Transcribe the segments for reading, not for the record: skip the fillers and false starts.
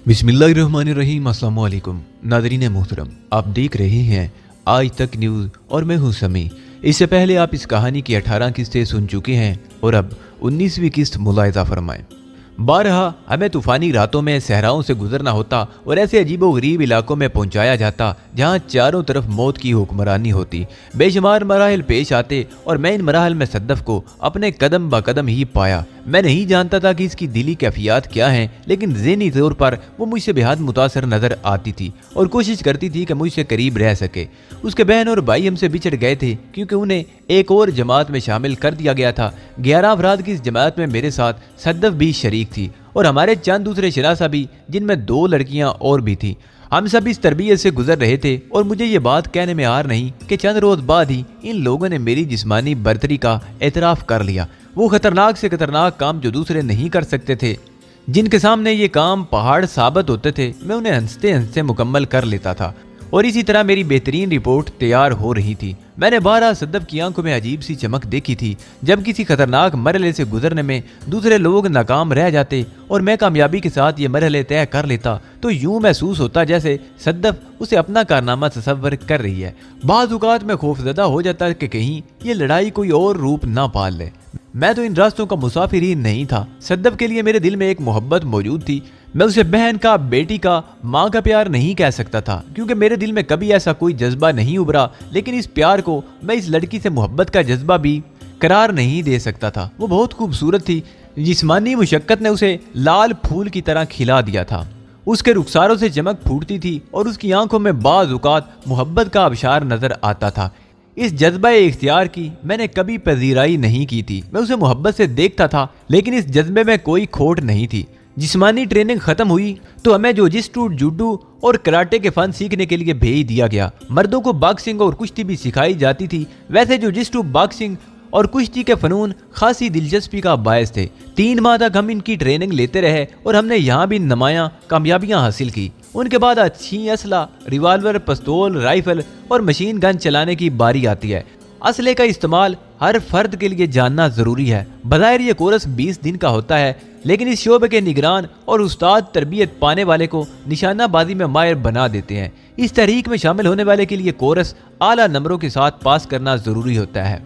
बिस्मिल्लाहिर्रहमानिर्रहीम। अस्सलाम वालेकुम नादरीन मोहतरम, आप देख रहे हैं आज तक न्यूज़ और मैं हूं समी। इससे पहले आप इस कहानी की 18 किस्तें सुन चुके हैं और अब 19वीं किस्त मुलाहिजा फरमाएं। बारहा हमें तूफ़ानी रातों में सहराओं से गुजरना होता और ऐसे अजीबो गरीब इलाकों में पहुंचाया जाता जहां चारों तरफ मौत की हुक्मरानी होती। बेशुमार मराहल पेश आते और मैं इन मराहल में सद्दफ को अपने कदम ब कदम ही पाया। मैं नहीं जानता था कि इसकी दिली कैफियत क्या हैं, लेकिन ज़हनी तौर पर वो मुझसे बेहद मुतासर नज़र आती थी और कोशिश करती थी कि मुझसे करीब रह सके। उसके बहन और भाई हमसे बिछड़ गए थे क्योंकि उन्हें एक और जमात में शामिल कर दिया गया था। 11 अफराद की इस जमात में मेरे साथ सद्दफ भी शरीक थी और हमारे चंद दूसरे शनासा भी, जिनमें 2 लड़कियां और भी थी। हम सब इस तरबियत से गुजर रहे थे और मुझे ये बात कहने में आर नहीं कि चंद रोज बाद ही इन लोगों ने मेरी जिस्मानी बर्तरी का एतराफ़ कर लिया। वो खतरनाक से खतरनाक काम जो दूसरे नहीं कर सकते थे, जिनके सामने ये काम पहाड़ साबित होते थे, मैं उन्हें हंसते हंसते मुकम्मल कर लेता था और इसी तरह मेरी बेहतरीन रिपोर्ट तैयार हो रही थी। मैंने बारहा सद्दफ की आंखों में अजीब सी चमक देखी थी। जब किसी खतरनाक मरहले से गुजरने में दूसरे लोग नाकाम रह जाते और मैं कामयाबी के साथ ये मरहले तय कर लेता तो यूं महसूस होता जैसे सद्दफ उसे अपना कारनामा तसव्वुर कर रही है। बाज़ औक़ात में खौफजदा हो जाता कि कहीं ये लड़ाई कोई और रूप ना पाल ले। मैं तो इन रास्तों का मुसाफिर ही नहीं था। सद्दफ के लिए मेरे दिल में एक मोहब्बत मौजूद थी। मैं उसे बहन का, बेटी का, माँ का प्यार नहीं कह सकता था क्योंकि मेरे दिल में कभी ऐसा कोई जज्बा नहीं उभरा, लेकिन इस प्यार को मैं इस लड़की से मोहब्बत का जज्बा भी करार नहीं दे सकता था। वो बहुत खूबसूरत थी। जिस्मानी मुशक्कत ने उसे लाल फूल की तरह खिला दिया था। उसके रुखसारों से चमक फूटती थी और उसकी आंखों में बाज़ औक़ात मोहब्बत का आबशार नजर आता था। इस जज्बे इख्तियार की मैंने कभी पजीराई नहीं की थी। मैं उसे मोहब्बत से देखता था, लेकिन इस जज्बे में कोई खोट नहीं थी। जिस्मानी ट्रेनिंग खत्म हुई तो हमें जिस्टू, जूडो और कराटे के फन सीखने के लिए भेज दिया गया। मर्दों को बॉक्सिंग और कुश्ती भी सिखाई जाती थी। वैसे जिस्टू, बॉक्सिंग और कुश्ती के फनून खासी दिलचस्पी का बायस थे। 3 माह तक हम इनकी ट्रेनिंग लेते रहे और हमने यहाँ भी नुमायां कामयाबियां हासिल की। उनके बाद अच्छी असला, रिवाल्वर, पिस्तौल, राइफल और मशीन गन चलाने की बारी आती है। असले का इस्तेमाल हर फर्द के लिए जानना जरूरी है। बज़ाहिर ये कोर्स 20 दिन का होता है, लेकिन इस शोबे के निगरान और उस्ताद तरबियत पाने वाले को निशानाबाजी में माहिर बना देते हैं। इस तहरीक में शामिल होने वाले के लिए कोर्स आला नंबरों के साथ पास करना जरूरी होता है।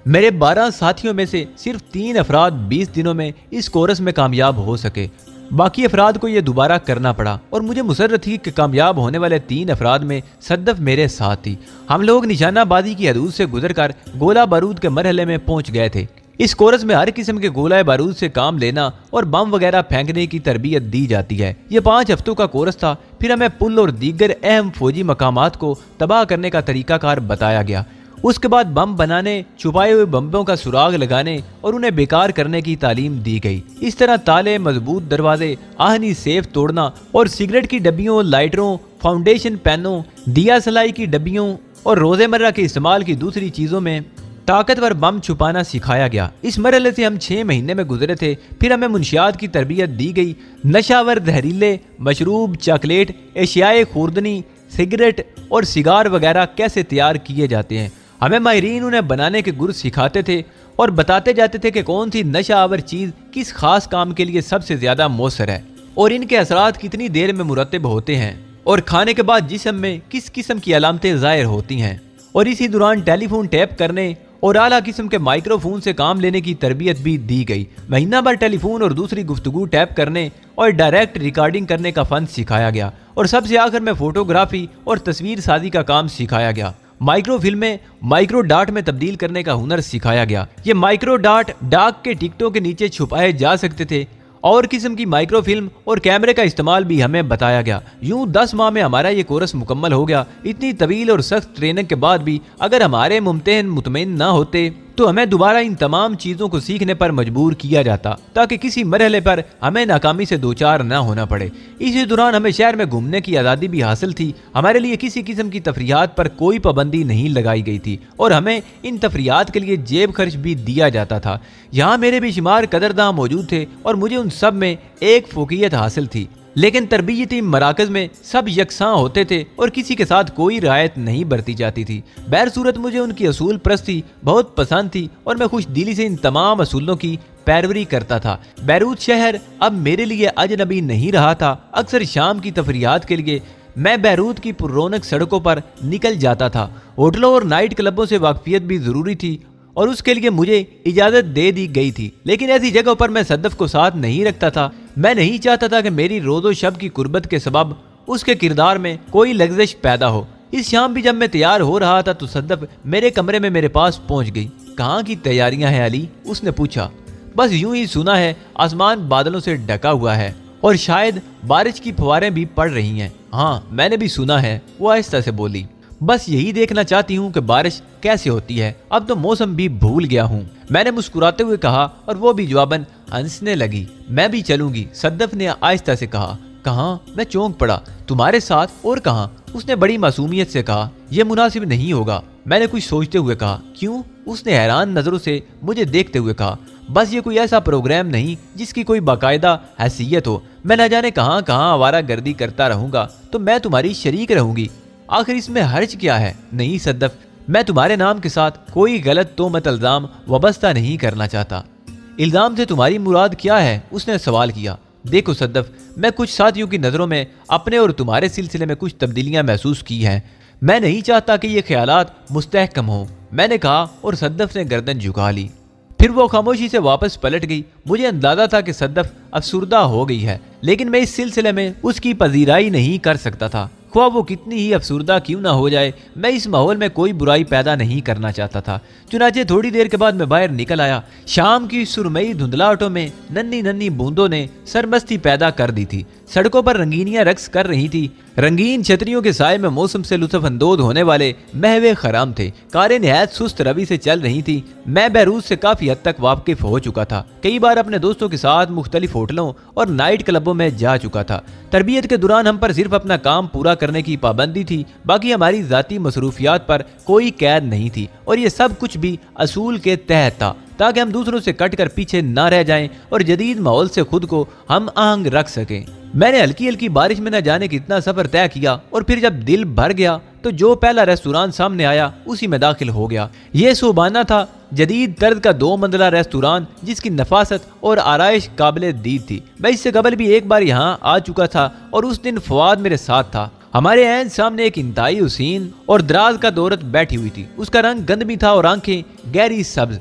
मेरे 12 साथियों में से सिर्फ 3 अफराद 20 दिनों में इस कोर्स में कामयाब हो सके। बाकी अफराद को यह दोबारा करना पड़ा और मुझे मुसर्रत थी कि कामयाब होने वाले 3 अफराद में सद्दफ मेरे साथ थी। हम लोग निशानाबाजी की हदूद से गुजरकर गोला बारूद के मरहले में पहुंच गए थे। इस कोर्स में हर किस्म के गोला बारूद से काम लेना और बम वगैरह फेंकने की तरबियत दी जाती है। ये 5 हफ्तों का कोर्स था। फिर हमें पुल और दीगर अहम फौजी मकामात को तबाह करने का तरीकाकार बताया गया। उसके बाद बम बनाने, छुपाए हुए बम्बों का सुराग लगाने और उन्हें बेकार करने की तालीम दी गई। इस तरह ताले, मजबूत दरवाजे, आहनी सेफ तोड़ना और सिगरेट की डब्बियों, लाइटरों, फाउंडेशन पैनों, दिया सलाई की डब्बियों और रोज़मर्रा के इस्तेमाल की दूसरी चीज़ों में ताकतवर बम छुपाना सिखाया गया। इस मरहले से हम 6 महीने में गुजरे थे। फिर हमें मुंशियात की तरबियत दी गई। नशावर, जहरीले मशरूब, चॉकलेट, एशियाए खुर्दनी, सिगरेट और सिगार वगैरह कैसे तैयार किए जाते हैं। हमें माहिरीन उन्हें बनाने के गुर सिखाते थे और बताते जाते थे कि कौन सी नशावर चीज़ किस खास काम के लिए सबसे ज़्यादा मौसर है और इनके असरात कितनी देर में मुरतब होते हैं और खाने के बाद जिस्म में किस किस्म की अलामतें ज़ाहिर होती हैं। और इसी दौरान टेलीफोन टैप करने और आला किस्म के माइक्रोफोन से काम लेने की तरबियत भी दी गई। महीना भर टेलीफोन और दूसरी गुफ्तगू टैप करने और डायरेक्ट रिकॉर्डिंग करने का फन सिखाया गया और सबसे आखिर में फोटोग्राफी और तस्वीर साजी का काम सिखाया गया। माइक्रो फिल्में माइक्रो डाट में तब्दील करने का हुनर सिखाया गया। ये माइक्रो डाट डाक के टिकटों के नीचे छुपाए जा सकते थे और किस्म की माइक्रो फिल्म और कैमरे का इस्तेमाल भी हमें बताया गया। यूं 10 माह में हमारा ये कोर्स मुकम्मल हो गया। इतनी तवील और सख्त ट्रेनिंग के बाद भी अगर हमारे मुम्तहन मुतमईन ना होते तो हमें दोबारा इन तमाम चीज़ों को सीखने पर मजबूर किया जाता ताकि किसी मरहले पर हमें नाकामी से दो चार ना होना पड़े। इसी दौरान हमें शहर में घूमने की आज़ादी भी हासिल थी। हमारे लिए किसी किस्म की तफरियात पर कोई पाबंदी नहीं लगाई गई थी और हमें इन तफरियात के लिए जेब खर्च भी दिया जाता था। यहाँ मेरे बेशुमार कदरदां मौजूद थे और मुझे उन सब में एक फोकियत हासिल थी। लेकिन तरबियती मराकज में सब यकसां होते थे और किसी के साथ कोई रियायत नहीं बरती जाती थी। बहर सूरत मुझे उनकी असूल परस्ती बहुत पसंद थी और मैं खुश दिली से इन तमाम असूलों की पैरवी करता था। बैरूत शहर अब मेरे लिए अजनबी नहीं रहा था। अक्सर शाम की तफरियात के लिए मैं बैरूत की पुररौनक सड़कों पर निकल जाता था। होटलों और नाइट क्लबों से वाकफियत भी जरूरी थी और उसके लिए मुझे इजाजत दे दी गई थी, लेकिन ऐसी जगहों पर मैं सद्दफ को साथ नहीं रखता था। मैं नहीं चाहता था कि मेरी रोजो शब की कुर्बत के सबब उसके किरदार में कोई लग्जश पैदा हो। इस शाम भी जब मैं तैयार हो रहा था तो सद्दफ मेरे कमरे में मेरे पास पहुंच गई। कहाँ की तैयारियां हैं अली? उसने पूछा। बस यूं ही सुना है, आसमान बादलों से ढका हुआ है और शायद बारिश की फुहारें भी पड़ रही हैं। हाँ, मैंने भी सुना है, वो आहिस्ता से बोली। बस यही देखना चाहती हूँ कि बारिश कैसे होती है। अब तो मौसम भी भूल गया हूँ, मैंने मुस्कुराते हुए कहा और वो भी जवाबन हंसने लगी। मैं भी चलूंगी, सद्दफ ने आहिस्ता से कहा। कहाँ? मैं चौंक पड़ा। तुम्हारे साथ? और कहाँ? उसने बड़ी मासूमियत से कहा। यह मुनासिब नहीं होगा, मैंने कुछ सोचते हुए कहा। क्यों? उसने हैरान नजरों से मुझे देखते हुए कहा। बस ये कोई ऐसा प्रोग्राम नहीं जिसकी कोई बाकायदा हैसियत हो। मैं न जाने कहाँ कहाँ आवारा गर्दी करता रहूंगा, तो मैं तुम्हारी शरीक रहूंगी। आखिर इसमें हर्ज क्या है? नहीं सद्दफ, मैं तुम्हारे नाम के साथ कोई गलत तोहमत इल्जाम वाबस्ता नहीं करना चाहता। इल्जाम से तुम्हारी मुराद क्या है? उसने सवाल किया। देखो सद्दफ, मैं कुछ साथियों की नज़रों में अपने और तुम्हारे सिलसिले में कुछ तब्दीलियां महसूस की हैं। मैं नहीं चाहता कि ये ख्यालात मुस्तहकम हों, मैंने कहा और सद्दफ ने गर्दन झुका ली। फिर वो खामोशी से वापस पलट गई। मुझे अंदाजा था कि सद्दफ अफसुर्दा हो गई है, लेकिन मैं इस सिलसिले में उसकी पजीराई नहीं कर सकता था। ख्वाह वो कितनी ही अफसुर्दा क्यों ना हो जाए, मैं इस माहौल में कोई बुराई पैदा नहीं करना चाहता था। चुनाचे थोड़ी देर के बाद मैं बाहर निकल आया। शाम की सुरमई धुंधलाहटों में नन्ही नन्ही बूंदों ने सरमस्ती पैदा कर दी थी। सड़कों पर रंगीनियां रक्स कर रही थी। रंगीन छतरियों के साए में मौसम से लुत्फ अंदोज होने वाले महवे खराम थे। कारें निहायत सुस्त रवि से चल रही थी। मैं बैरूत से काफी हद तक वाकिफ हो चुका था। कई बार अपने दोस्तों के साथ मुख्तलिफ होटलों और नाइट क्लबों में जा चुका था। तरबियत के दौरान हम पर सिर्फ अपना काम पूरा करने की पाबंदी थी, बाकी हमारी जाती मसरूफियात पर कोई कैद नहीं थी और ये सब कुछ भी असूल के तहत था, ताकि हम दूसरों से कट कर पीछे ना रह जाएं और जदीद माहौल से खुद को हम आहंग रख सकें। मैंने हल्की हल्की बारिश में न जाने कितना सफर तय किया और फिर जब दिल भर गया तो जो पहला रेस्तोरां सामने आया उसी में दाखिल हो गया। ये सुबाना था, जदीद तर्ज का 2 मंजिला रेस्तोरां जिसकी नफासत और आराइश काबिल दीद थी। मैं इससे कबल भी एक बार यहाँ आ चुका था और उस दिन फवाद मेरे साथ था। हमारे ऐन सामने एक इंतहाई हुसीन और दराज का औरत बैठी हुई थी। उसका रंग गंदमी था और आंखें गहरी सब्ज,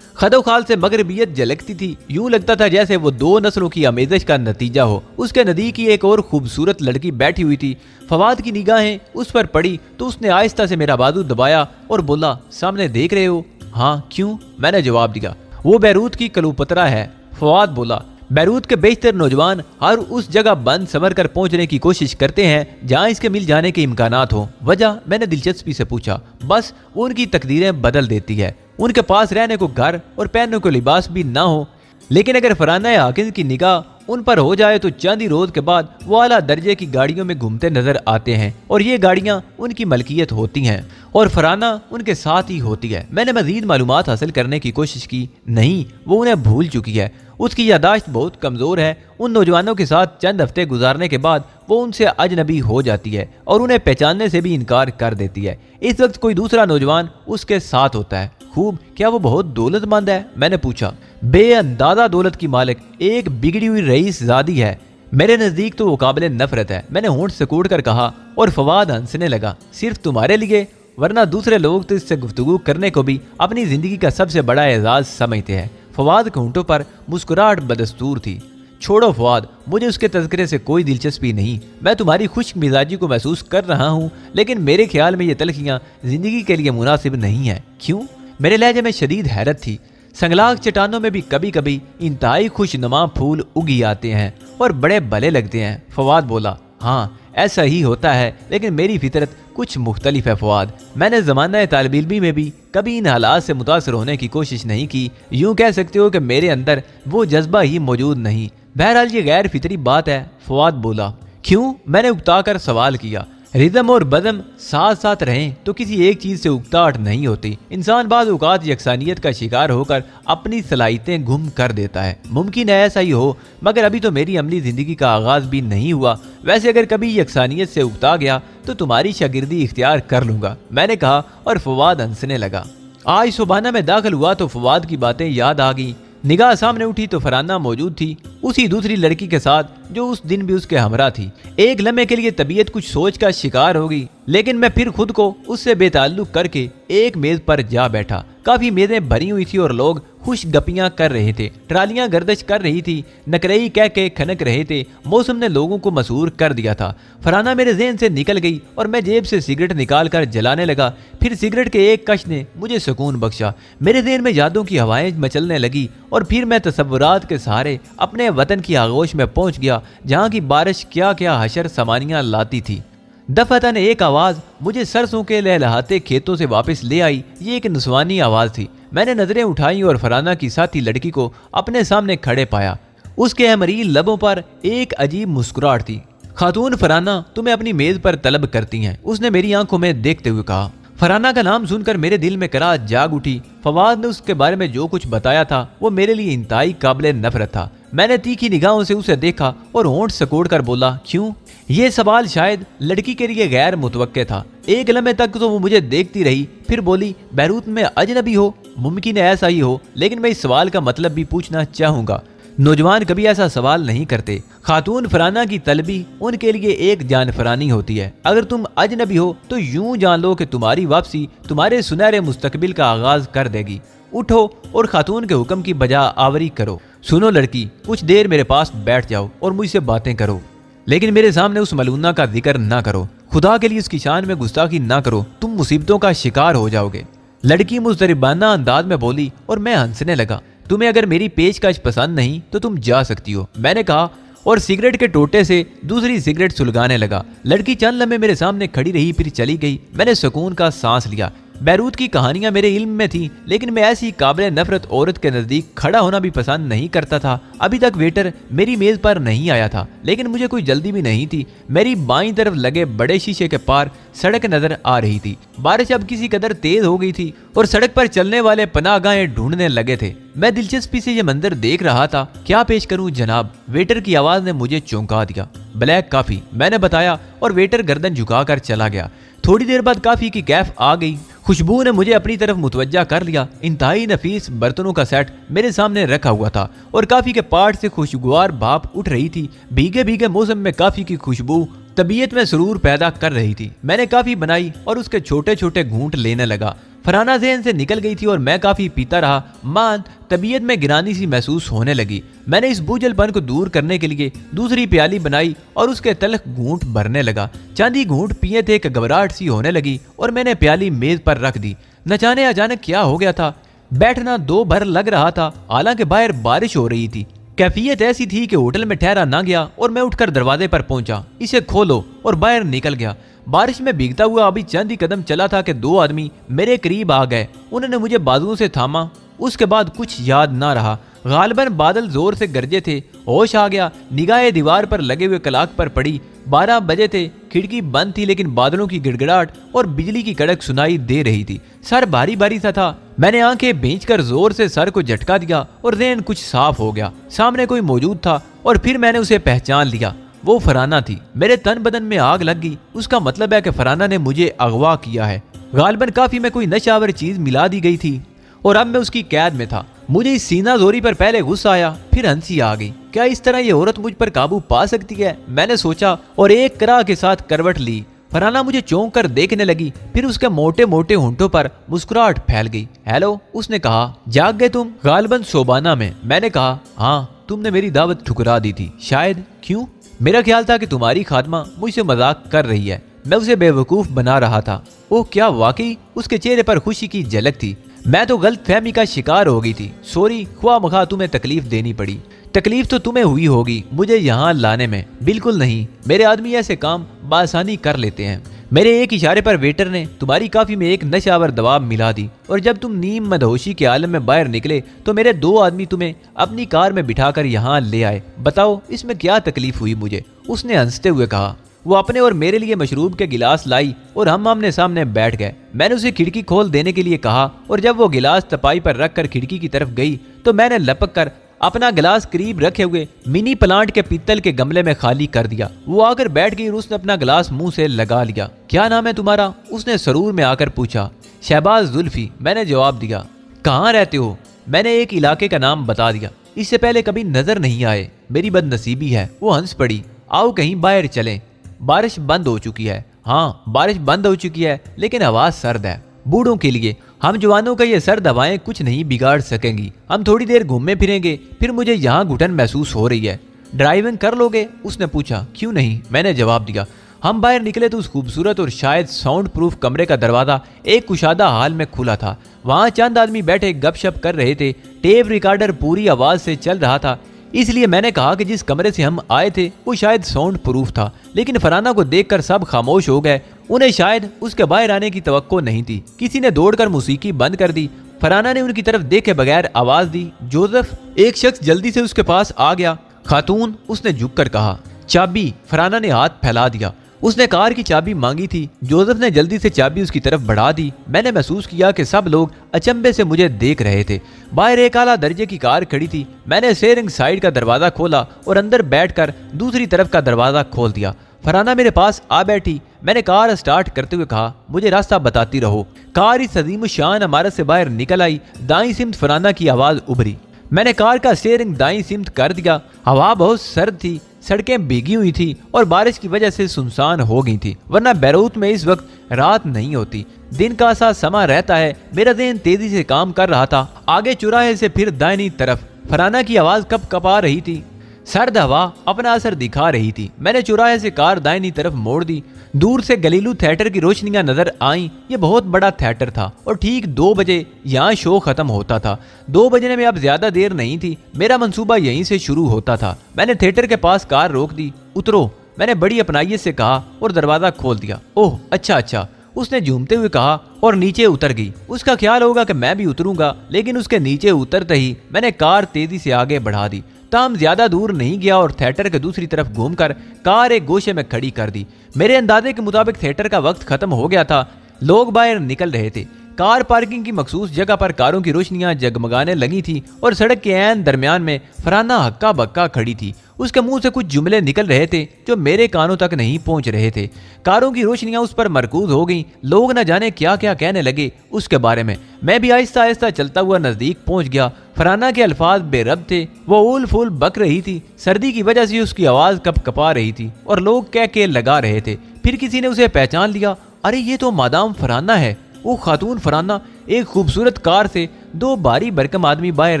खदो खाल से मगरबियत झलकती थी। यूं लगता था जैसे वो 2 नस्लों की आमेजश का नतीजा हो। उसके नज़दीक ही एक और खूबसूरत लड़की बैठी हुई थी। फवाद की निगाहें उस पर पड़ी तो उसने आहिस्ता से मेरा बाजू दबाया और बोला, सामने देख रहे हो? हाँ, क्यों? मैंने जवाब दिया। वो बैरूत की कलूपतरा है। फवाद बोला, बैरूत के बेहतर नौजवान हर उस जगह बंद संवर कर पहुंचने की कोशिश करते हैं जहां इसके मिल जाने के इम्कानात हो। वजह? मैंने दिलचस्पी से पूछा। बस वो उनकी तकदीरें बदल देती है। उनके पास रहने को घर और पहनने को लिबास भी ना हो, लेकिन अगर फराना हाकिम की निगाह उन पर हो जाए तो चंद ही रोज के बाद वो आला दर्जे की गाड़ियों में घूमते नजर आते हैं और ये गाड़ियां उनकी मलकियत होती हैं और फराना उनके साथ ही होती है। मैंने मजीद मालूमात हासिल करने की कोशिश की। नहीं, वो उन्हें भूल चुकी है। उसकी यादाश्त बहुत कमजोर है। उन नौजवानों के साथ चंद हफ्ते गुजारने के बाद वो उनसे अजनबी हो जाती है और उन्हें पहचानने से भी इनकार कर देती है। इस वक्त कोई दूसरा नौजवान उसके साथ होता है। खूब, क्या वो बहुत दौलतमंद है? मैंने पूछा। बेअंदाजा दौलत की मालिक एक बिगड़ी हुई रईस ज़ादी है। मेरे नजदीक तो वो काबिल नफरत है, मैंने होंठ सिकोड़ कर कहा और फवाद हंसने लगा। सिर्फ तुम्हारे लिए, वरना दूसरे लोग तो इससे गुफ्तगू करने को भी अपनी जिंदगी का सबसे बड़ा एजाज समझते हैं। फवाद के होंठों पर मुस्कुराहट बदस्तूर थी। छोड़ो फवाद, मुझे उसके तज़किरे से कोई दिलचस्पी नहीं। मैं तुम्हारी खुश्क मिजाजी को महसूस कर रहा हूँ, लेकिन मेरे ख्याल में ये तलखियाँ जिंदगी के लिए मुनासिब नहीं है। क्यों? मेरे लहजे में शदीद हैरत थी। संगलाग चट्टानों में भी कभी कभी इंतहाई खुशनुमा फूल उगी आते हैं और बड़े भले लगते हैं। फवाद बोला, हाँ ऐसा ही होता है, लेकिन मेरी फितरत कुछ मुख्तलिफ है फवाद। मैंने ज़माना तालिब इल्मी में भी कभी इन हालात से मुतासर होने की कोशिश नहीं की। यूं कह सकते हो कि मेरे अंदर वो जज्बा ही मौजूद नहीं। बहरहाल ये गैर फितरी बात है। फवाद बोला। क्यों? मैंने उकता कर सवाल किया। रिदम और बदम साथ साथ रहें तो किसी एक चीज से उकताहट नहीं होती। इंसान बाज़ औक़ात यकसानियत का शिकार होकर अपनी सलाहियतें गुम कर देता है। मुमकिन है ऐसा ही हो, मगर अभी तो मेरी अमली जिंदगी का आगाज भी नहीं हुआ। वैसे अगर कभी यकसानियत से उकता गया तो तुम्हारी शागिर्दी इख्तियार कर लूंगा, मैंने कहा और फवाद हंसने लगा। आज सुबाना में दाखिल हुआ तो फवाद की बातें याद आ गई। निगाह सामने उठी तो फराना मौजूद थी, उसी दूसरी लड़की के साथ जो उस दिन भी उसके हमरा थी। एक लम्हे के लिए तबीयत कुछ सोच का शिकार हो गई, लेकिन मैं फिर खुद को उससे बेताल्लुक करके एक मेज पर जा बैठा। काफी मेजें भरी हुई थी और लोग खुश गपियां कर रहे थे। ट्रालियां गर्दिश कर रही थी, नकरई कह के खनक रहे थे। मौसम ने लोगों को मसूर कर दिया था। फराना मेरे ज़हन से निकल गई और मैं जेब से सिगरेट निकाल कर जलाने लगा। फिर सिगरेट के एक कश ने मुझे सुकून बख्शा। मेरे ज़हन में यादों की हवाएं मचलने लगी और फिर मैं तसव्वुरात के सहारे अपने वतन की आगोश में पहुंच गया, जहाँ की बारिश क्या क्या हशर समानियाँ लाती थी। दफातन एक आवाज़ मुझे सरसों के लहलहाते खेतों से वापस ले आई। ये एक निस्वानी आवाज़ थी। मैंने नजरें उठाई और फराना की साथी लड़की को अपने सामने खड़े पाया। उसके अमरील लबों पर एक अजीब मुस्कुराहट थी। खातून फराना, तुम्हें अपनी मेज पर तलब करती हैं, उसने मेरी आंखों में देखते हुए कहा। फराना का नाम सुनकर मेरे दिल में कराह जाग उठी। फवाद ने उसके बारे में जो कुछ बताया था वो मेरे लिए इंतहाई काबिल नफरत था। मैंने तीखी निगाहों से उसे देखा और होंठ सकोड़ कर बोला, क्यों? ये सवाल शायद लड़की के लिए गैर मुतवक्के था। एक लम्हे तक तो वो मुझे देखती रही, फिर बोली, बैरूत में अजनबी हो? मुमकिन है ऐसा ही हो, लेकिन मैं इस सवाल का मतलब भी पूछना चाहूंगा। नौजवान कभी ऐसा सवाल नहीं करते। खातून फराना की तलबी उनके लिए एक जानफरानी होती है। अगर तुम अजनबी हो तो यूं जान लो कि तुम्हारी वापसी तुम्हारे सुनहरे मुस्तकबिल का आगाज कर देगी। उठो और खातून के हुक्म की बजा आवरी करो। सुनो लड़की, कुछ देर मेरे पास बैठ जाओ और मुझसे बातें करो, लेकिन मेरे सामने उस मलूना का जिक्र ना करो। खुदा के लिए उसकी शान में गुस्ताखी ना करो, तुम मुसीबतों का शिकार हो जाओगे। लड़की मुस्तरिबाना अंदाज में बोली और मैं हंसने लगा। तुम्हें अगर मेरी पेशकश पसंद नहीं तो तुम जा सकती हो, मैंने कहा और सिगरेट के टोटे से दूसरी सिगरेट सुलगाने लगा। लड़की चंद लम्हे मेरे सामने खड़ी रही, फिर चली गई। मैंने सुकून का सांस लिया। बैरूत की कहानियां मेरे इल्म में थी, लेकिन मैं ऐसी काबिल नफरत औरत के नजदीक खड़ा होना भी पसंद नहीं करता था। अभी तक वेटर मेरी मेज पर नहीं आया था, लेकिन मुझे कोई जल्दी भी नहीं थी। मेरी बाईं तरफ लगे बड़े शीशे के पार सड़क नजर आ रही थी। बारिश अब किसी कदर तेज हो गई थी और सड़क पर चलने वाले पनाहगाहें ढूंढने लगे थे। मैं दिलचस्पी से ये मंजर देख रहा था। क्या पेश करूं जनाब? वेटर की आवाज ने मुझे चौंका दिया। ब्लैक कॉफी, मैंने बताया और वेटर गर्दन झुकाकर चला गया। थोड़ी देर बाद कॉफी की कैफ आ गई। खुशबू ने मुझे अपनी तरफ मुतवज्जा कर लिया। इंतहाई नफीस बर्तनों का सेट मेरे सामने रखा हुआ था और कॉफी के पार्ट से खुशगवार भाप उठ रही थी। भीगे भीगे मौसम में कॉफी की खुशबू तबीयत में सुरूर पैदा कर रही थी। मैंने कॉफी बनाई और उसके छोटे छोटे घूंट लेने लगा। फराना ज़हन से निकल गई थी और मैं काफी पीता रहा। मान तबीयत में गिरानी सी महसूस होने लगी। मैंने इस बोझलपन को दूर करने के लिए दूसरी प्याली बनाई और उसके तलख घूंट भरने लगा। चांदी घूंट पिए थे कि घबराहट सी होने लगी और मैंने प्याली मेज पर रख दी। न जाने अचानक क्या हो गया था, बैठना दो भर लग रहा था, हालांकि बाहर बारिश हो रही थी। कैफियत ऐसी थी कि होटल में ठहरा ना गया और मैं उठकर दरवाजे पर पहुंचा। इसे खोलो और बाहर निकल गया। बारिश में भीगता हुआ अभी चंद ही कदम चला था कि दो आदमी मेरे करीब आ गए। उन्होंने मुझे बाजुओं से थामा। उसके बाद कुछ याद ना रहा। गालिबन बादल जोर से गरजे थे। होश आ गया। निगाहें दीवार पर लगे हुए क्लॉक पर पड़ी। 12 बजे थे। खिड़की बंद थी, लेकिन बादलों की गिड़गिड़ाहट और बिजली की कड़क सुनाई दे रही थी। सर भारी भारी सा था। मैंने आंखें भींचकर जोर से सर को झटका दिया और ज़हन कुछ साफ हो गया। सामने कोई मौजूद था और फिर मैंने उसे पहचान लिया। वो फराना थी। मेरे तन बदन में आग लग गई। उसका मतलब है कि फराना ने मुझे अगवा किया है। गालिबन काफी में कोई नशावर चीज मिला दी गई थी और अब मैं उसकी कैद में था। मुझे इस सीना जोरी पर पहले गुस्सा आया, फिर हंसी आ गई। क्या इस तरह ये औरत मुझ पर काबू पा सकती है? मैंने सोचा और एक कराह के साथ करवट ली। फराना मुझे चौंक कर देखने लगी, फिर उसके मोटे मोटे होंठों पर मुस्कुराहट फैल गई। हेलो, उसने कहा। जाग गए तुम? गालिबन सोबाना में। मैंने कहा, हाँ, तुमने मेरी दावत ठुकरा दी थी शायद। क्यों? मेरा ख्याल था कि तुम्हारी खात्मा मुझसे मजाक कर रही है। मैं उसे बेवकूफ बना रहा था। ओह, क्या वाकई? उसके चेहरे पर खुशी की झलक थी। मैं तो गलत फहमी का शिकार हो गई थी। सॉरी, ख्वाह मखा तुम्हें तकलीफ देनी पड़ी। तकलीफ तो तुम्हें हुई होगी मुझे यहाँ लाने में। बिल्कुल नहीं, मेरे आदमी ऐसे काम बासानी कर लेते हैं। मेरे एक इशारे पर वेटर ने तुम्हारी काफी में एक नशावर दवा मिला दी और जब तुम नीम मदहोशी के आलम में बाहर निकले तो मेरे दो आदमी तुम्हें अपनी कार में बिठाकर यहाँ ले आए। बताओ इसमें क्या तकलीफ हुई मुझे? उसने हंसते हुए कहा। वो अपने और मेरे लिए मशरूब के गिलास लाई और हम आमने सामने बैठ गए। मैंने उसे खिड़की खोल देने के लिए कहा और जब वो गिलास तपाई पर रखकर खिड़की की तरफ गई तो मैंने लपक कर अपना गिलास करीब रखे हुए मिनी प्लांट के पीतल के गमले में खाली कर दिया। वो आकर बैठ गई और उसने अपना गिलास मुंह से लगा लिया। क्या नाम है तुम्हारा? उसने सरूर में आकर पूछा। शहबाज जुल्फी, मैंने जवाब दिया। कहाँ रहते हो? मैंने एक इलाके का नाम बता दिया। इससे पहले कभी नजर नहीं आए, मेरी बदनसीबी है। वो हंस पड़ी। आओ कहीं बाहर चलें। बारिश बंद हो चुकी है। हाँ, बारिश बंद हो चुकी है, लेकिन हवा सर्द है। बूढ़ों के लिए, हम जवानों का ये सर्द हवाएं कुछ नहीं बिगाड़ सकेंगी। हम थोड़ी देर घूमे फिरेंगे, फिर मुझे यहाँ घुटन महसूस हो रही है। ड्राइविंग कर लोगे? उसने पूछा। क्यों नहीं, मैंने जवाब दिया। हम बाहर निकले तो उस खूबसूरत और शायद साउंड प्रूफ कमरे का दरवाजा एक कुशादा हाल में खुला था। वहाँ चंद आदमी बैठे गपशप कर रहे थे। टेप रिकॉर्डर पूरी आवाज से चल रहा था। इसलिए मैंने कहा कि जिस कमरे से हम आए थे वो शायद साउंड प्रूफ था, लेकिन फरहाना को देखकर सब खामोश हो गए। उन्हें शायद उसके बाहर आने की तवक्को नहीं थी। किसी ने दौड़कर मौसीकी बंद कर दी। फरहाना ने उनकी तरफ देखे बगैर आवाज दी, जोसेफ। एक शख्स जल्दी से उसके पास आ गया। खातून, उसने झुककर कहा। चाबी, फरहाना ने हाथ फैला दिया। उसने कार की चाबी मांगी थी। जोसेफ ने जल्दी से चाबी उसकी तरफ बढ़ा दी। मैंने महसूस किया कि सब लोग अचंभे से मुझे देख रहे थे। बाहर एक आला दर्जे की कार खड़ी थी। मैंने स्टीयरिंग साइड का दरवाजा खोला और अंदर बैठकर दूसरी तरफ का दरवाजा खोल दिया। फरहाना मेरे पास आ बैठी। मैंने कार स्टार्ट करते हुए कहा, मुझे रास्ता बताती रहो। कार इस अजीम शान इमारत से बाहर निकल आई। दाईं सिमत फरहाना की आवाज उभरी। मैंने कार का स्टीयरिंग दाईं सिमत कर दिया। हवा बहुत सर्द थी, सड़कें भीगी हुई थी और बारिश की वजह से सुनसान हो गई थी, वरना बैरूत में इस वक्त रात नहीं होती, दिन का सा समा रहता है। मेरा ज़हन तेजी से काम कर रहा था। आगे चौराहे से फिर दाहिनी तरफ फरहाना की आवाज कप कपा रही थी। सर्द हवा अपना असर दिखा रही थी। मैंने चौराहे से कार दाहिनी तरफ मोड़ दी। दूर से गलीलू थिएटर की रोशनियां नजर आईं। ये बहुत बड़ा थिएटर था और ठीक 2 बजे यहाँ शो खत्म होता था। 2 बजने में अब ज्यादा देर नहीं थी। मेरा मंसूबा यहीं से शुरू होता था। मैंने थिएटर के पास कार रोक दी। उतरो, मैंने बड़ी अपनाइयत से कहा और दरवाजा खोल दिया। ओह अच्छा अच्छा, उसने झूमते हुए कहा और नीचे उतर गई। उसका ख्याल होगा कि मैं भी उतरूंगा, लेकिन उसके नीचे उतरते ही मैंने कार तेजी से आगे बढ़ा दी। ताम ज्यादा दूर नहीं गया और थिएटर के दूसरी तरफ घूमकर कार एक गोशे में खड़ी कर दी। मेरे अंदाजे के मुताबिक थिएटर का वक्त खत्म हो गया था। लोग बाहर निकल रहे थे। कार पार्किंग की मखसूस जगह पर कारों की रोशनियां जगमगाने लगी थी और सड़क के ऐन दरमियान में फरहाना हक्का बक्का खड़ी थी। उसके मुंह से कुछ जुमले निकल रहे थे जो मेरे कानों तक नहीं पहुंच रहे थे। कारों की रोशनियां उस पर मरकूज हो गईं। लोग न जाने क्या क्या कहने लगे उसके बारे में। मैं भी आहिस्ता आहिस्ता चलता हुआ नजदीक पहुंच गया। फरहाना के अल्फाज बेरब थे। वो ऊल फूल बक रही थी। सर्दी की वजह से उसकी आवाज कप कपा रही थी और लोग कह के लगा रहे थे। फिर किसी ने उसे पहचान लिया। अरे ये तो मादाम फरहाना है। वो खातून फरहाना। एक खूबसूरत कार से 2 भारी भरकम आदमी बाहर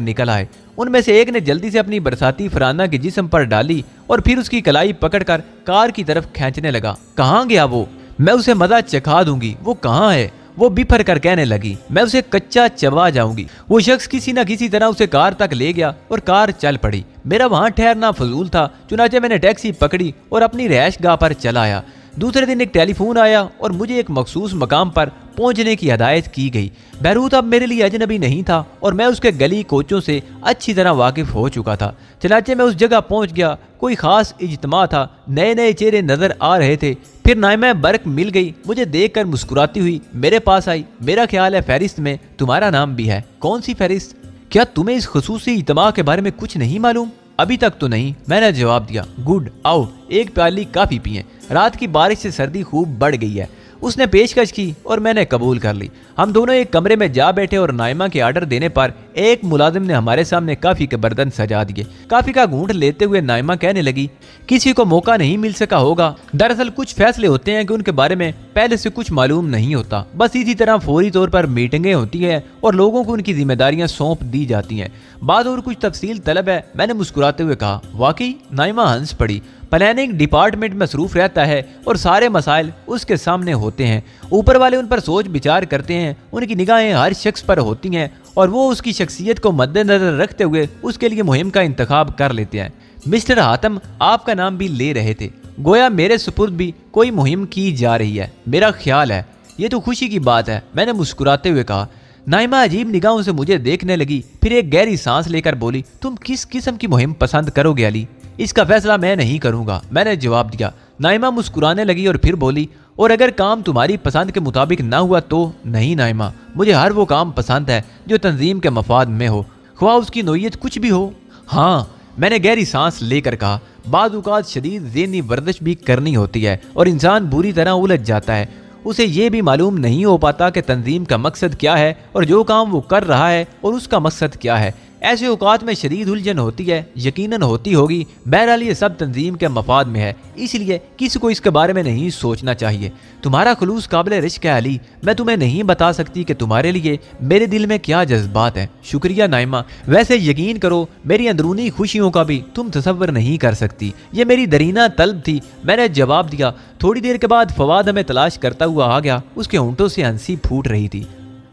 निकल आए। उनमें से एक ने जल्दी से अपनी बरसाती फरहाना के जिस्म पर डाली और फिर उसकी कलाई पकड़कर कार की तरफ खींचने लगा। कहाँ गया वो? मैं उसे मजा चखा दूंगी। वो कहाँ है? वो बिफर कर कहने लगी। मैं उसे कच्चा चबा जाऊंगी। वो शख्स किसी न किसी तरह उसे कार तक ले गया और कार चल पड़ी। मेरा वहां ठहरना फजूल था, चुनाचे मैंने टैक्सी पकड़ी और अपनी रहायशगाह पर चला आया। दूसरे दिन एक टेलीफोन आया और मुझे एक मखसूस मकाम पर पहुंचने की हिदायत की गई। बैरूत अब मेरे लिए अजनबी नहीं था और मैं उसके गली कोचों से अच्छी तरह वाकिफ हो चुका था। चनाचे मैं उस जगह पहुंच गया। कोई खास इज्तिमा था। नए नए चेहरे नजर आ रहे थे। फिर नाइमा बर्क मिल गई। मुझे देखकर मुस्कुराती हुई मेरे पास आई। मेरा ख्याल है फहरिस्त में तुम्हारा नाम भी है। कौन सी फहरिस्त? क्या तुम्हें इस खसूसी इज्तिमा के बारे में कुछ नहीं मालूम? अभी तक तो नहीं, मैंने जवाब दिया। गुड, आओ एक प्याली काफी पिए। रात की बारिश से सर्दी खूब बढ़ गई है। उसने पेशकश की और मैंने कबूल कर ली। हम दोनों एक कमरे में जा बैठे और नाइमा के आर्डर देने पर एक मुलाजिम ने हमारे सामने काफी के बर्तन सजा दिए। काफी का घूंट लेते हुए नाइमा कहने लगी, किसी को मौका नहीं मिल सका होगा। दरअसल कुछ फैसले होते हैं कि उनके बारे में पहले से कुछ मालूम नहीं होता। बस इसी तरह फौरी तौर पर मीटिंगें होती है और लोगों को उनकी जिम्मेदारियां सौंप दी जाती हैं। बाद और कुछ तफसील तलब है, मैंने मुस्कुराते हुए कहा। वाकई? नाइमा हंस पड़ी। प्लानिंग डिपार्टमेंट मसरूफ रहता है और सारे मसाइल उसके सामने होते हैं। ऊपर वाले उन पर सोच विचार करते हैं। उनकी निगाहें हर शख्स पर होती हैं और वो उसकी शख्सियत को मद्देनजर रखते हुए उसके लिए मुहिम का इंतखाब कर लेते हैं। मिस्टर हातम आपका नाम भी ले रहे थे। गोया मेरे सुपुर्द भी कोई मुहिम की जा रही है। मेरा ख्याल है ये तो खुशी की बात है, मैंने मुस्कुराते हुए कहा। नाइमा अजीब निगाहों से मुझे देखने लगी। फिर एक गहरी सांस लेकर बोली, तुम किस किस्म की मुहिम पसंद करोगे अली? इसका फैसला मैं नहीं करूंगा, मैंने जवाब दिया। नाइमा मुस्कुराने लगी और फिर बोली, और अगर काम तुम्हारी पसंद के मुताबिक ना हुआ तो? नहीं नाइमा, मुझे हर वो काम पसंद है जो तंजीम के मफाद में हो, ख्वाह उसकी नोयत कुछ भी हो। हाँ, मैंने गहरी सांस लेकर कहा। बाज़ औक़ात शदीद ज़हनी वर्जिश भी करनी होती है और इंसान बुरी तरह उलझ जाता है। उसे ये भी मालूम नहीं हो पाता कि तंजीम का मकसद क्या है और जो काम वो कर रहा है और उसका मकसद क्या है। ऐसे औकात में शदीद उलझन होती है, यकीनन होती होगी। बहरहाल ये सब तंजीम के मफाद में है, इसलिए किसी को इसके बारे में नहीं सोचना चाहिए। तुम्हारा खुलूस काबिल रिश्क है अली, मैं तुम्हें नहीं बता सकती कि तुम्हारे लिए मेरे दिल में क्या जज्बात हैं। शुक्रिया नाइमा, वैसे यकीन करो मेरी अंदरूनी खुशियों का भी तुम तसव्वुर नहीं कर सकती। ये मेरी दरीना तलब थी। मैंने जवाब दिया। थोड़ी देर के बाद फवाद हमें तलाश करता हुआ आ गया। उसके होंठों से हंसी फूट रही थी।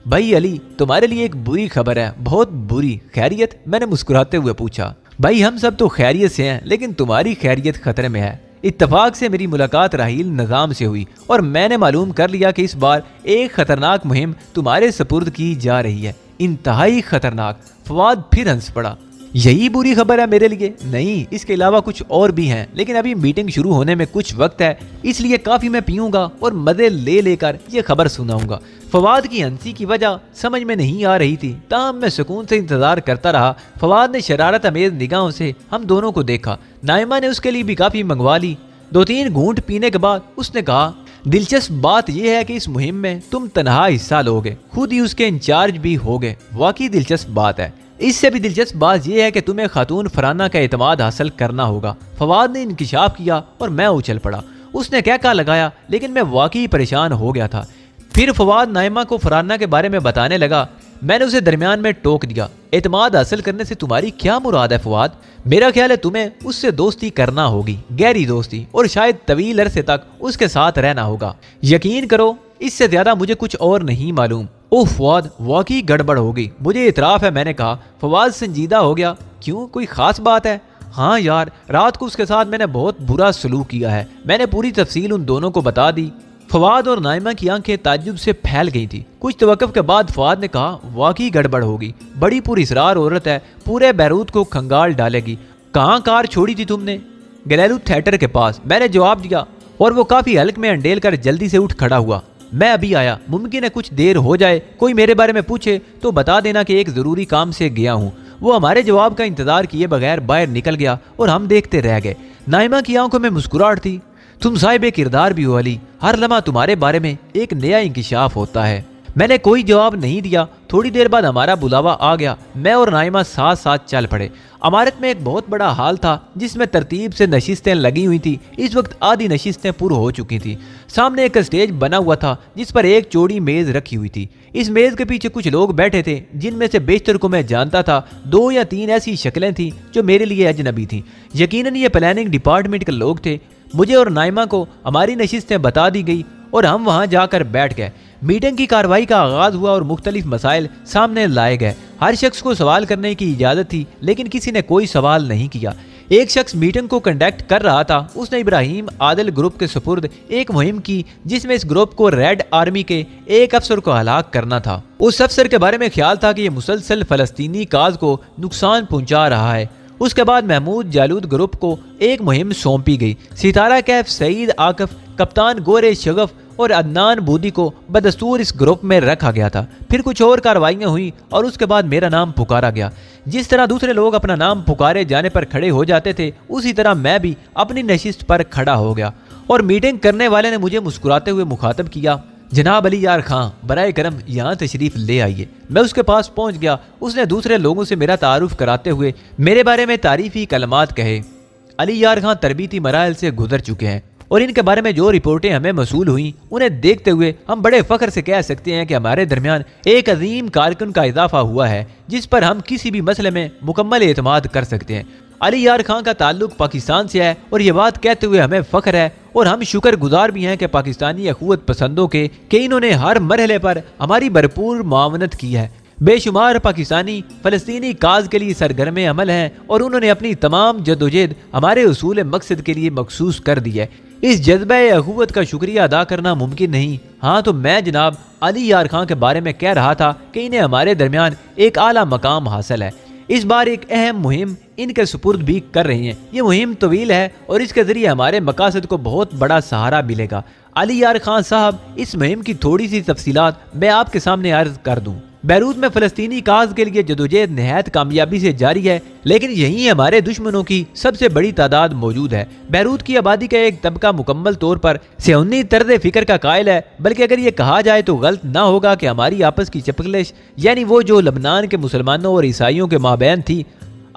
भाई अली, तुम्हारे लिए एक बुरी खबर है, बहुत बुरी। खैरियत? मैंने मुस्कुराते हुए पूछा। भाई हम सब तो खैरियत से हैं, लेकिन तुम्हारी खैरियत खतरे में है। इत्तफाक से मेरी मुलाकात राहील निज़ाम से हुई और मैंने मालूम कर लिया कि इस बार एक खतरनाक मुहिम तुम्हारे सपुर्द की जा रही है, इंतहाई खतरनाक। फवाद फिर हंस पड़ा। यही बुरी खबर है मेरे लिए? नहीं, इसके अलावा कुछ और भी हैं, लेकिन अभी मीटिंग शुरू होने में कुछ वक्त है, इसलिए काफी मैं पीऊंगा और मजे ले लेकर ये खबर सुनाऊंगा। फवाद की हंसी की वजह समझ में नहीं आ रही थी, ताहम मैं सुकून से इंतजार करता रहा। फवाद ने शरारत अमेज निगाहों से हम दोनों को देखा। नाइमा ने उसके लिए भी काफी मंगवा ली। 2-3 घूंट पीने के बाद उसने कहा, दिलचस्प बात यह है कि इस मुहिम में तुम तनहा हिस्सा लोगे, खुद ही उसके इंचार्ज भी होगे। वाकई दिलचस्प बात है। इससे भी दिलचस्प बात यह है कि तुम्हें खातून फराना का एतमाद हासिल करना होगा। फवाद ने इंकिशाफ किया और मैं उछल पड़ा। उसने क्या कहा लगाया, लेकिन मैं वाकई परेशान हो गया था। फिर फवाद नाइमा को फराना के बारे में बताने लगा। मैंने उसे दरमियान में टोक दिया। एतमाद हासिल करने से तुम्हारी क्या मुराद है फवाद? मेरा ख्याल है तुम्हें उससे दोस्ती करना होगी, गहरी दोस्ती, और शायद तवील अरसे तक उसके साथ रहना होगा। यकीन करो, इससे ज्यादा मुझे कुछ और नहीं मालूम। ओह फवाद, वाकई गड़बड़ हो गई, मुझे इतराफ है, मैंने कहा। फवाद संजीदा हो गया। क्यों, कोई खास बात है? हाँ यार, रात को उसके साथ मैंने बहुत बुरा सलूक किया है। मैंने पूरी तफसील उन दोनों को बता दी। फवाद और नाइमा की आंखें ताज्जुब से फैल गई थी। कुछ तवक्कुफ के बाद फवाद ने कहा, वाकई गड़बड़ होगी, बड़ी पुरअसरार औरत है, पूरे बैरूत को खंगाल डालेगी। कहाँ कार छोड़ी थी तुमने? गैलेरू थिएटर के पास, मैंने जवाब दिया, और वो काफी हल्क में अंडेल कर जल्दी से उठ खड़ा हुआ। मैं अभी आया, मुमकिन है कुछ देर हो जाए। कोई मेरे बारे में पूछे तो बता देना कि एक जरूरी काम से गया हूँ। वो हमारे जवाब का इंतजार किए बगैर बाहर निकल गया और हम देखते रह गए। नाइमा की आंखों में मुस्कुराहट थी। तुम साहिब किरदार भी हो अली, हर लम्हा तुम्हारे बारे में एक नया इंकिशाफ होता है। मैंने कोई जवाब नहीं दिया। थोड़ी देर बाद हमारा बुलावा आ गया। मैं और नाइमा साथ साथ चल पड़े। इमारत में एक बहुत बड़ा हाल था जिसमें तरतीब से नशिस्तें लगी हुई थी। इस वक्त आधी नशिस्तें पूरी हो चुकी थी। सामने एक स्टेज बना हुआ था जिस पर एक चौड़ी मेज रखी हुई थी। इस मेज के पीछे कुछ लोग बैठे थे, जिनमें से बेशतर को मैं जानता था। 2 या 3 ऐसी शक्लें थीं जो मेरे लिए अजनबी थीं। यकीनन ये प्लानिंग डिपार्टमेंट के लोग थे। मुझे और नाइमा को हमारी नशिस्तें बता दी गई और हम वहां जाकर बैठ गए। मीटिंग की कार्रवाई का आगाज हुआ और मुख्तलिफ मसाइल सामने लाए गए। हर शख्स को सवाल करने की इजाजत थी, लेकिन किसी ने कोई सवाल नहीं किया। एक शख्स मीटिंग को कंडक्ट कर रहा था। उसने इब्राहिम आदिल ग्रुप के सुपुर्द एक मुहिम की, जिसमें इस ग्रुप को रेड आर्मी के एक अफसर को हलाक करना था। उस अफसर के बारे में ख्याल था कि यह मुसलसल फलस्तीनी काज को नुकसान पहुंचा रहा है। उसके बाद महमूद जालूद ग्रुप को एक मुहिम सौंपी गई। सितारा कैफ, सईद आकफ, कप्तान गोरे शगफ और अदनान बूदी को बदस्तूर इस ग्रुप में रखा गया था। फिर कुछ और कार्रवाइयाँ हुई और उसके बाद मेरा नाम पुकारा गया। जिस तरह दूसरे लोग अपना नाम पुकारे जाने पर खड़े हो जाते थे, उसी तरह मैं भी अपनी नशिस्त पर खड़ा हो गया और मीटिंग करने वाले ने मुझे मुस्कुराते हुए मुखातब किया, जनाब अली यार खां, बराए करम यहाँ तशरीफ ले आइए। मैं उसके पास पहुँच गया। उसने दूसरे लोगों से मेरा तारुफ कराते हुए मेरे बारे में तारीफी कलमात कहे। अली यार खां तरबीती मराहल से गुजर चुके हैं और इनके बारे में जो रिपोर्टें हमें मसूल हुई, उन्हें देखते हुए हम बड़े फख्र से कह सकते हैं कि हमारे दरमियान एक अजीम कारकुन का इजाफा हुआ है, जिस पर हम किसी भी मसले में मुकम्मल एतमाद कर सकते हैं। अली यार खां का ताल्लुक पाकिस्तान से है और ये बात कहते हुए हमें फख्र है और हम शुक्रगुजार भी हैं कि पाकिस्तानी अखुवत पसंदों के कि इन्होंने हर मरहले पर हमारी भरपूर मुआवनत की है। बेशुमार पाकिस्तानी फ़लस्तीनी काज के लिए सरगर्म अमल हैं और उन्होंने अपनी तमाम जदोजहद हमारे उसूल मकसद के लिए मखसूस कर दी है। इस जज्बा अखुवत का शुक्रिया अदा करना मुमकिन नहीं। हाँ, तो मैं जनाब अली यार खां के बारे में कह रहा था कि इन्हें हमारे दरमियान एक आला मकाम हासिल है। इस बार एक अहम मुहिम इनके सुपुर्द भी कर रही हैं। ये मुहिम तवील है और इसके जरिए हमारे मकासद को बहुत बड़ा सहारा मिलेगा। अली यार खां साहब, इस मुहिम की थोड़ी सी तफसीलात मैं आपके सामने अर्ज कर दूं। बैरूत में फलस्तीनी काज के लिए जदोजहद नहायत कामयाबी से जारी है, लेकिन यहीं हमारे दुश्मनों की सबसे बड़ी तादाद मौजूद है। बैरूत की आबादी का एक तबका मुकम्मल तौर पर सियोनी तर्ज फिक्र का कायल है, बल्कि अगर ये कहा जाए तो गलत ना होगा कि हमारी आपस की चपकलिश, यानी वो जो लबनान के मुसलमानों और ईसाइयों के माबैन थी,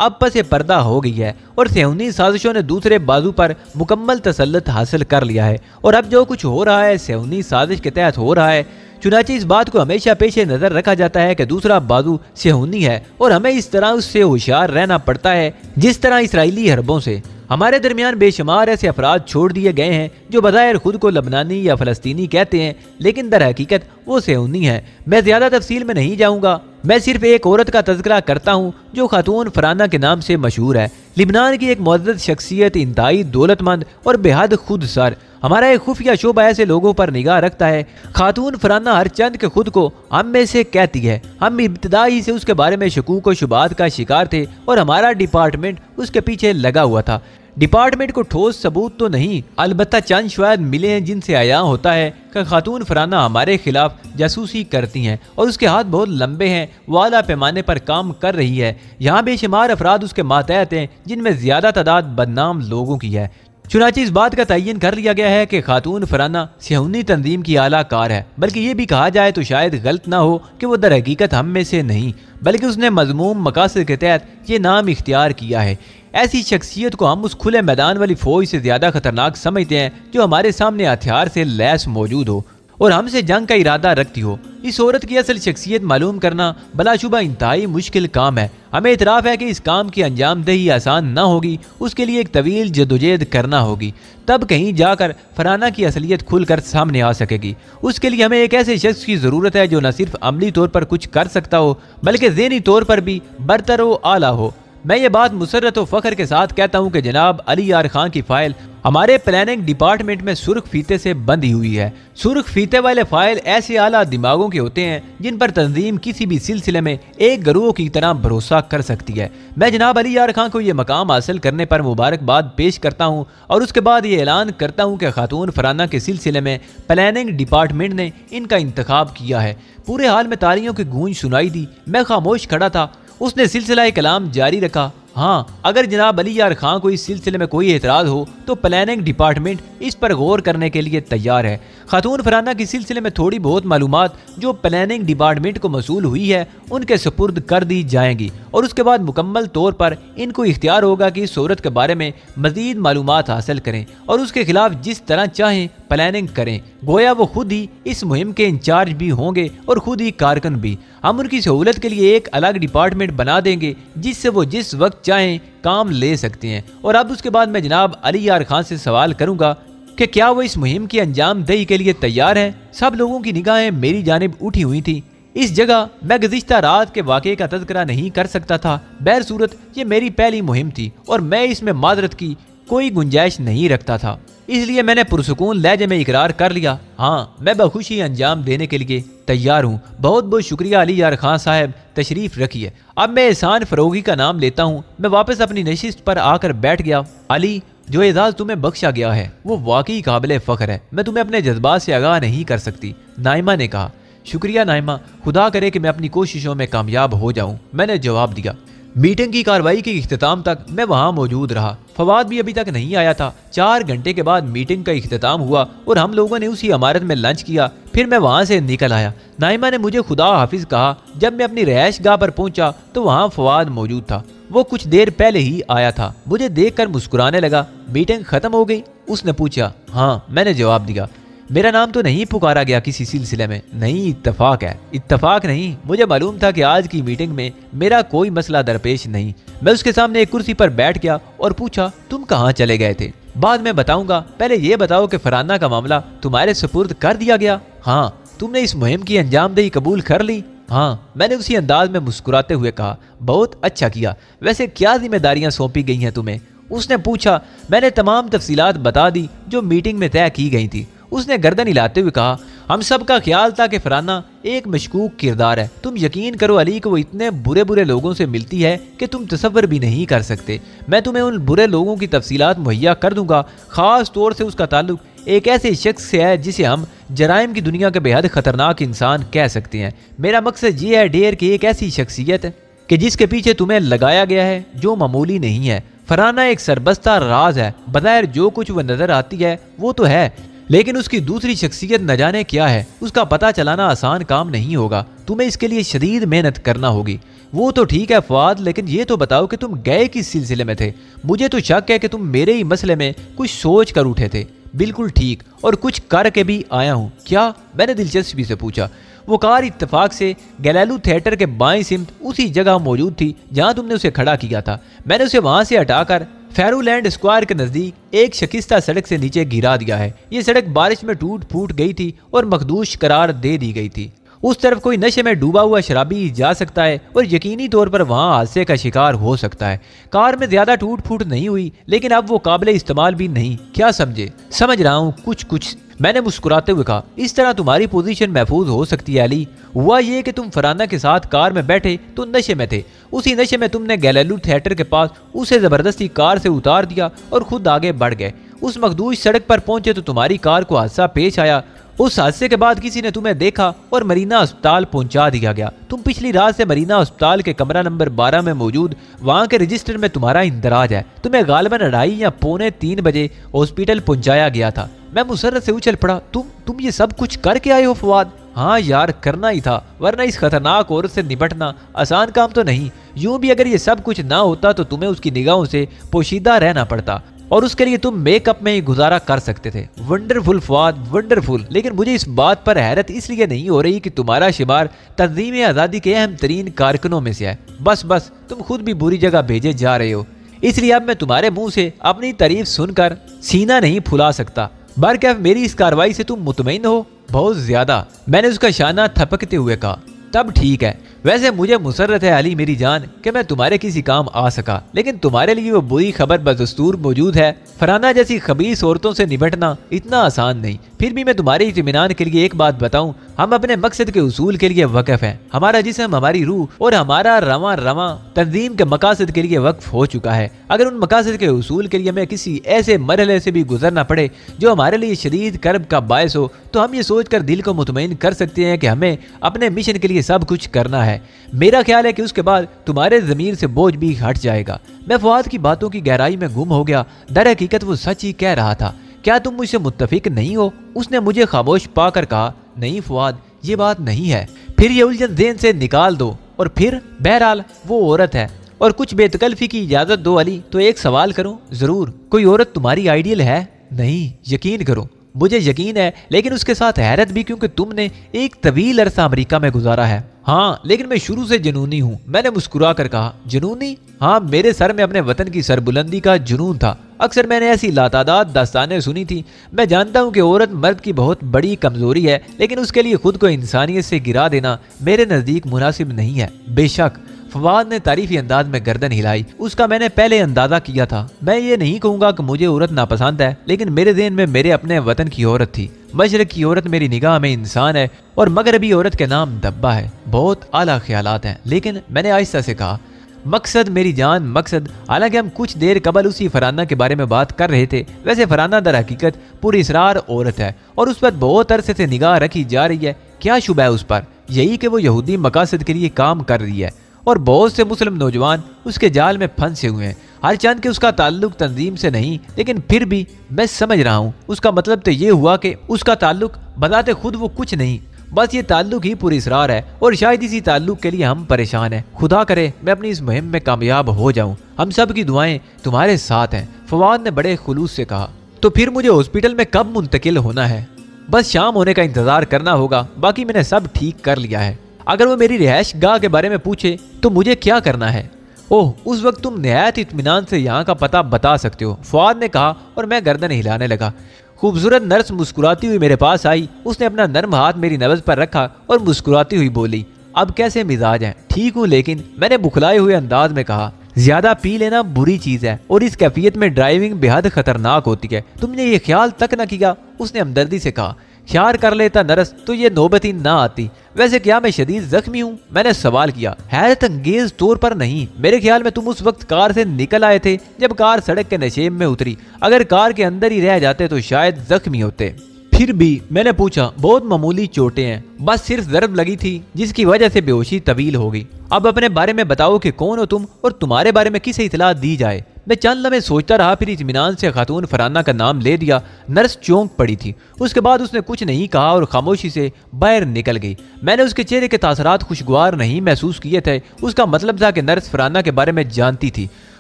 अब पस पर्दा हो गई है और सियोनी साजिशों ने दूसरे बाजू पर मुकम्मल तसल्लुत हासिल कर लिया है। और अब जो कुछ हो रहा है सियोनी साजिश के तहत हो रहा है। चुनांचे इस बात को हमेशा पेशे नजर रखा जाता है कि दूसरा बाजू सियोनी है और हमें इस तरह उससे होशियार रहना पड़ता है जिस तरह इसराइली हरबों से। हमारे दरमियान बेशुमार ऐसे अफराद छोड़ दिए गए हैं जो बज़ाहिर खुद को लबनानी या फलस्तीनी कहते हैं, लेकिन दर हकीकत वो सियोनी है। मैं ज्यादा तफसील में नहीं जाऊंगा, मैं सिर्फ एक औरत का तज़किरा करता हूँ जो खातून फराना के नाम से मशहूर है। लिबनान की एक मुअज़्ज़ज़ शख्सियत, इंतहाई दौलतमंद और बेहद खुद सर। हमारा एक खुफिया शोबा ऐसे लोगों पर निगाह रखता है। खातून फराना हर चंद के खुद को हम में से कहती है। हम इब्तिदाई से उसके बारे में शकूक और शुबात का शिकार थे और हमारा डिपार्टमेंट उसके पीछे लगा हुआ था। डिपार्टमेंट को ठोस सबूत तो नहीं, अलबत्ता चंद शवाहिद मिले हैं जिनसे आया होता है कि खातून फराना हमारे खिलाफ जासूसी करती हैं और उसके हाथ बहुत लंबे हैं, वो आला पैमाने पर काम कर रही है। यहाँ बेशुमार अफराद उसके मातहत हैं जिनमें ज्यादा तादाद बदनाम लोगों की है। चुनांचे इस बात का तयन कर लिया गया है कि खातून फराना सियोनी तंजीम की आला कार है, बल्कि ये भी कहा जाए तो शायद गलत ना हो कि वो दर हकीकत हम में से नहीं, बल्कि उसने मजमूम मकासद के तहत ये नाम इख्तियार किया है। ऐसी शख्सियत को हम उस खुले मैदान वाली फौज से ज्यादा खतरनाक समझते हैं जो हमारे सामने हथियार से लैस मौजूद हो और हमसे जंग का इरादा रखती हो। इस औरत की असल शख्सियत मालूम करना बलाशुबा इंतहाई मुश्किल काम है। हमें इतराफ़ है कि इस काम की अंजाम दही आसान ना होगी, उसके लिए एक तवील जदोजहद करना होगी, तब कहीं जाकर फराना की असलियत खुलकर सामने आ सकेगी। उसके लिए हमें एक ऐसे शख्स की ज़रूरत है जो न सिर्फ अमली तौर पर कुछ कर सकता हो बल्कि ज़हनी तौर पर भी बरतर व आला हो। मैं ये बात मुसर्रत व फख्र के साथ कहता हूँ कि जनाब अली यार खान की फाइल हमारे प्लानिंग डिपार्टमेंट में सुर्ख फीते से बंधी हुई है। सुर्ख फीते वाले फाइल ऐसे आला दिमागों के होते हैं जिन पर तंजीम किसी भी सिलसिले में एक गिरोह की तरह भरोसा कर सकती है। मैं जनाब अली यार खान को ये मकाम हासिल करने पर मुबारकबाद पेश करता हूँ और उसके बाद ये ऐलान करता हूँ कि खातून फराना के सिलसिले में प्लानिंग डिपार्टमेंट ने इनका इंतखाब किया है। पूरे हाल में तालियों की गूंज सुनाई दी। मैं खामोश खड़ा था। उसने सिलसिला कलाम जारी रखा। हाँ, अगर जनाब अली यार खान को इस सिलसिले में कोई एतराज़ हो तो प्लानिंग डिपार्टमेंट इस पर गौर करने के लिए तैयार है। खातून फराना के सिलसिले में थोड़ी बहुत मालूमात जो प्लानिंग डिपार्टमेंट को मसूल हुई है उनके सुपुर्द कर दी जाएंगी और उसके बाद मुकम्मल तौर पर इनको इख्तियार होगा कि इस औरत के बारे में मजीद मालूमात हासिल करें और उसके खिलाफ जिस तरह चाहें प्लानिंग करें। गोया वो खुद ही इस मुहिम के इंचार्ज भी होंगे और खुद ही कारकुन भी। हम उनकी सहूलत के लिए एक अलग डिपार्टमेंट बना देंगे जिससे वो जिस वक्त चाहें काम ले सकते हैं। और अब उसके बाद मैं जनाब अली यार खान से सवाल करूंगा कि क्या वो इस मुहिम की अंजाम दही के लिए तैयार हैं। सब लोगों की निगाहें मेरी जानिब उठी हुई थी। इस जगह मैं गुज़िश्ता रात के वाक़े का तज़किरा नहीं कर सकता था। बहर सूरत ये मेरी पहली मुहिम थी और मैं इसमें मादरत की कोई गुंजाइश नहीं रखता था, इसलिए मैंने पुरसुकून लहजे में इकरार कर लिया। हाँ, मैं बखुशी अंजाम देने के लिए तैयार हूँ। बहुत बहुत शुक्रिया अली यार खान साहब, तशरीफ रखिए। अब मैं एहसान फरोगी का नाम लेता हूँ। मैं वापस अपनी नशिस्त पर आकर बैठ गया। अली, जो एजाज तुम्हें बख्शा गया है वो वाकई काबिल फ़ख्र है। मैं तुम्हें अपने जज्बात से आगाह नहीं कर सकती। नाइमा ने कहा। शुक्रिया नाइमा, खुदा करे कि मैं अपनी कोशिशों में कामयाब हो जाऊं, मैंने जवाब दिया। मीटिंग की कार्रवाई के इख्तिताम तक मैं वहां मौजूद रहा। फवाद भी अभी तक नहीं आया था। 4 घंटे के बाद मीटिंग का इख्तिताम हुआ और हम लोगों ने उसी इमारत में लंच किया। फिर मैं वहां से निकल आया। नाइमा ने मुझे खुदा हाफिज कहा। जब मैं अपनी रहायश गाह पर पहुंचा तो वहां फवाद मौजूद था। वो कुछ देर पहले ही आया था। मुझे देखकर मुस्कुराने लगा। मीटिंग खत्म हो गई? उसने पूछा। हाँ, मैंने जवाब दिया। मेरा नाम तो नहीं पुकारा गया किसी सिलसिले में। नहीं, इत्तफाक है। इत्तफाक नहीं, मुझे मालूम था कि आज की मीटिंग में मेरा कोई मसला दरपेश नहीं। मैं उसके सामने एक कुर्सी पर बैठ गया और पूछा, तुम कहाँ चले गए थे? बाद में बताऊंगा, पहले ये बताओ कि फराना का मामला तुम्हारे सुपुर्द कर दिया गया? हाँ। तुमने इस मुहिम की अंजामदही कबूल कर ली? हाँ, मैंने उसी अंदाज में मुस्कुराते हुए कहा। बहुत अच्छा किया। वैसे क्या जिम्मेदारियां सौंपी गई हैं तुम्हें? उसने पूछा। मैंने तमाम तफसीलात बता दी जो मीटिंग में तय की गई थी। उसने गर्दन हिलाते हुए कहा, हम सब का ख्याल था कि फरहाना एक मशकूक किरदार है। तुम यकीन करो अली कि वो इतने बुरे बुरे लोगों से मिलती है कि तुम तसव्वुर भी नहीं कर सकते। मैं तुम्हें उन बुरे लोगों की तफसीलात मुहैया कर दूंगा। खास तौर से उसका ताल्लुक एक ऐसे शख्स से है जिसे हम जराइम की दुनिया के बेहद खतरनाक इंसान कह सकते हैं। मेरा मकसद ये है डेर की एक ऐसी शख्सियत कि जिसके पीछे तुम्हें लगाया गया है जो मामूली नहीं है। फरहाना एक सरबस्ता राज है। बज़ाहिर जो कुछ वह नजर आती है वो तो है, लेकिन उसकी दूसरी शख्सियत न जाने क्या है। उसका पता चलाना आसान काम नहीं होगा। तुम्हें इसके लिए शदीद मेहनत करना होगी। वो तो ठीक है फवाद, लेकिन ये तो बताओ कि तुम गए किस सिलसिले में थे? मुझे तो शक है कि तुम मेरे ही मसले में कुछ सोच कर उठे थे। बिल्कुल ठीक, और कुछ करके भी आया हूँ। क्या? मैंने दिलचस्पी से पूछा। वो कार इत्तेफाक से गैलेलू थिएटर के बाईं सिमत उसी जगह मौजूद थी जहां तुमने उसे खड़ा किया था। मैंने उसे वहां से हटाकर फेरूलैंड स्क्वायर के नजदीक एक शकिस्ता सड़क से नीचे गिरा दिया है। ये सड़क बारिश में टूट फूट गई थी और मखदूश करार दे दी गई थी। उस तरफ कोई नशे में डूबा हुआ शराबी जा सकता है और यकीनी तौर पर वहां हादसे का शिकार हो सकता है। कार में ज्यादा टूट फूट नहीं हुई, लेकिन अब वो काबिले इस्तेमाल भी नहीं। क्या समझे? समझ रहा हूँ कुछ। मैंने मुस्कुराते हुए कहा, इस तरह तुम्हारी पोजीशन महफूज हो सकती है अली। हुआ ये कि तुम फरहाना के साथ कार में बैठे तो नशे में थे। उसी नशे में तुमने गैलेलू थिएटर के पास उसे जबरदस्ती कार से उतार दिया और खुद आगे बढ़ गए। उस मखदूश सड़क पर पहुंचे तो तुम्हारी कार को हादसा पेश आया। उस हादसे के बाद किसी ने तुम्हें देखा और मरीना अस्पताल पहुंचा दिया गया। तुम पिछली रात से मरीना अस्पताल के कमरा नंबर 12 में मौजूद वहां के रजिस्टर में तुम्हारा इंदराज है। तुम्हें गालिबन 2:30 या 2:45 बजे हॉस्पिटल पहुंचाया गया था। मैं मुसर्रत से उछल पड़ा। तुम ये सब कुछ करके आए हो फवाद? हाँ यार, करना ही था, वरना इस खतरनाक औरत से निपटना आसान काम तो नहीं। यूं भी अगर ये सब कुछ ना होता तो तुम्हें उसकी निगाहों से पोशीदा रहना पड़ता और उसके लिए तुम मेकअप में ही गुजारा कर सकते थे। Wonderful Fawad, wonderful. लेकिन मुझे इस बात पर हैरत इसलिए नहीं हो रही कि तुम्हारा शुमार तंजीम आज़ादी के अहम तरीन कारकुनों में से है। बस तुम खुद भी बुरी जगह भेजे जा रहे हो। इसलिए अब मैं तुम्हारे मुंह से अपनी तारीफ सुनकर सीना नहीं फुला सकता। बरकैफ मेरी इस कार्रवाई से तुम मुतमईन हो? बहुत ज्यादा, मैंने उसका शाना थपकते हुए कहा। तब ठीक है। वैसे मुझे मुसर्रत है अली मेरी जान कि मैं तुम्हारे किसी काम आ सका, लेकिन तुम्हारे लिए वो बुरी खबर बदस्तूर मौजूद है। फरहाना जैसी खबीस औरतों से निपटना इतना आसान नहीं। फिर भी मैं तुम्हारे इत्मीनान के लिए एक बात बताऊं, हम अपने मकसद के उसूल के लिए वक़फ़ हैं। हमारा जिस्म, हमारी रूह और हमारा रवा तंजीम के मकासद के लिए वक्फ हो चुका है। अगर उन मकासद के उसूल के लिए हमें किसी ऐसे मरहले से भी गुजरना पड़े जो हमारे लिए शदीद कर्ब का बायस हो, तो हम ये सोचकर दिल को मुतमईन कर सकते हैं कि हमें अपने मिशन के लिए सब कुछ करना है। मेरा ख्याल है कि उसके बाद तुम्हारे ज़मीर से बोझ भी हट जाएगा। मैं फवाद की बातों की गहराई में गुम हो गया। दर हकीकत वो सच ही कह रहा था। क्या तुम मुझसे मुत्तफिक नहीं हो? उसने मुझे खामोश पाकर कहा, नहीं फवाद, ये बात नहीं है। फिर ये उलझन ज़हन से निकाल दो। और फिर बहरहाल वो औरत है। और कुछ बेतकल्फी की इजाजत दो अली, तो एक सवाल करूं? जरूर। कोई औरत तुम्हारी आइडियल है? नहीं, यकीन करो, मुझे यकीन है, लेकिन उसके साथ हैरत भी, क्योंकि तुमने एक तवील अरसा अमेरिका में गुजारा है। हाँ, लेकिन मैं शुरू से जुनूनी हूँ। मैंने मुस्कुरा कर कहा। जुनूनी? हाँ, मेरे सर में अपने वतन की सरबुलंदी का जुनून था। अक्सर मैंने ऐसी लातादाद दास्तानें सुनी थी। मैं जानता हूँ कि औरत मर्द की बहुत बड़ी कमजोरी है, लेकिन उसके लिए खुद को इंसानियत से गिरा देना मेरे नज़दीक मुनासिब नहीं है। बेशक, फवाद ने तारीफी अंदाज में गर्दन हिलाई। उसका मैंने पहले अंदाजा किया था। मैं ये नहीं कहूँगा कि मुझे औरत नापसंद है, लेकिन मेरे ज़हन में मेरे अपने वतन की औरत थी। मशरक की औरत मेरी निगाह में इंसान है और मगरबी औरत के नाम दब्बा है। बहुत आला ख्यालात हैं। लेकिन मैंने आहिस्ता से कहा, मकसद मेरी जान, मकसद। हालांकि हम कुछ देर कबल उसी फरहाना के बारे में बात कर रहे थे। वैसे फरहाना दर हकीकत पुरअसरार औरत है और उस पर बहुत अरसे से निगाह रखी जा रही है। क्या शुबह है उस पर? यही कि वो यहूदी मकासद के लिए काम कर रही है और बहुत से मुस्लिम नौजवान उसके जाल में फंसे हुए हैं। हर चंद के उसका ताल्लुक तंजीम से नहीं, लेकिन फिर भी मैं समझ रहा हूँ। उसका मतलब तो ये हुआ कि उसका ताल्लुक बताते खुद वो कुछ नहीं, बस ये ताल्लुक ही पुरअसरार है और शायद इसी ताल्लुक के लिए हम परेशान हैं। खुदा करे मैं अपनी इस मुहिम में कामयाब हो जाऊं। हम सब की दुआएं तुम्हारे साथ हैं। फवाद ने बड़े खुलूस से कहा। तो फिर मुझे हॉस्पिटल में कब मुंतकिल होना है? बस शाम होने का इंतजार करना होगा। बाकी मैंने सब ठीक कर लिया है। अगर वो मेरी रिहाइश गाह के बारे में पूछे तो मुझे क्या करना है? ओह, उस वक्त तुम निहायत इत्मीनान से यहाँ का पता बता सकते हो, फवाद ने कहा और मैं गर्दन हिलाने लगा। खूबसूरत नर्स मुस्कुराती हुई मेरे पास आई। उसने अपना नर्म हाथ मेरी नब्ज पर रखा और मुस्कुराती हुई बोली, अब कैसे मिजाज हैं? ठीक हूँ, लेकिन मैंने बुखलाए हुए अंदाज में कहा, ज्यादा पी लेना बुरी चीज है और इस कैफियत में ड्राइविंग बेहद खतरनाक होती है। तुमने ये ख्याल तक न किया? उसने हमदर्दी से कहा। ख्याल कर लेता नर्स तो ये नौबत ही ना आती। वैसे क्या मैं शदीद जख्मी हूँ? मैंने सवाल किया। हैरत अंगेज तौर पर नहीं, मेरे ख्याल में तुम उस वक्त कार से निकल आए थे जब कार सड़क के नशेब में उतरी। अगर कार के अंदर ही रह जाते तो शायद जख्मी होते। फिर भी मैंने पूछा। बहुत मामूली चोटें हैं, बस सिर्फ ज़रब लगी थी जिसकी वजह से बेहोशी तवील हो गई। अब अपने बारे में बताओ कि कौन हो तुम और तुम्हारे बारे में किसे इतला दी जाए। मैं चंद लम्हे सोचता रहा, फिर इत्मीनान से खातून फराना का नाम ले दिया। नर्स चौंक पड़ी थी। उसके बाद उसने कुछ नहीं कहा और खामोशी से बाहर निकल गई। मैंने उसके चेहरे के तासरात खुशगवार नहीं महसूस किए थे। उसका मतलब था कि नर्स फराना के बारे में जानती थी।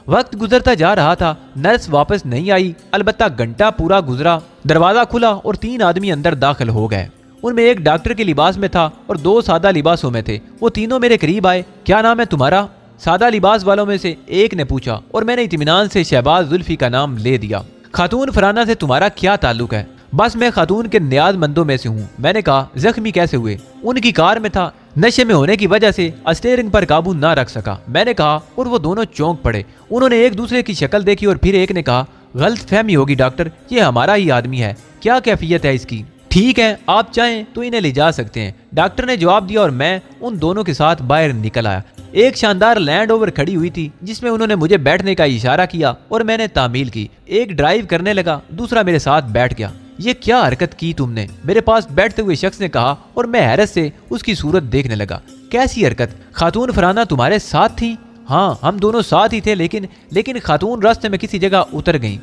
वक्त गुजरता जा रहा था, नर्स वापस नहीं आई। अलबत्ता घंटा पूरा गुजरा, दरवाजा खुला और 3 आदमी अंदर दाखिल हो गए। उनमें एक डॉक्टर के लिबास में था और 2 सादा लिबासों में थे। वो तीनों मेरे करीब आए। क्या नाम है तुम्हारा? सादा लिबास वालों में से एक ने पूछा और मैंने इत्मीनान से शहबाज जुल्फी का नाम ले दिया। खातून फराना से तुम्हारा क्या ताल्लुक है? बस मैं खातून के नियाजमंदों में से हूँ। मैंने कहा। जख्मी कैसे हुए? उनकी कार में था, नशे में होने की वजह से स्टीयरिंग पर काबू ना रख सका। मैंने कहा और वो दोनों चौंक पड़े। उन्होंने एक दूसरे की शक्ल देखी और फिर एक ने कहा, गलत फहमी होगी डॉक्टर, ये हमारा ही आदमी है। क्या कैफियत है इसकी? ठीक है, आप चाहें तो इन्हें ले जा सकते हैं, डॉक्टर ने जवाब दिया और मैं उन दोनों के साथ बाहर निकल आया। एक शानदार लैंड ओवर खड़ी हुई थी जिसमें उन्होंने मुझे बैठने का इशारा किया और मैंने तामील की। एक ड्राइव करने लगा, दूसरा मेरे साथ बैठ गया। ये क्या हरकत की तुमने? मेरे पास बैठते हुए शख्स ने कहा और मैं हैरत से उसकी सूरत देखने लगा। कैसी हरकत? खातून फराना तुम्हारे साथ थी? हाँ, हम दोनों साथ ही थे, लेकिन खातून रास्ते में किसी जगह उतर गई।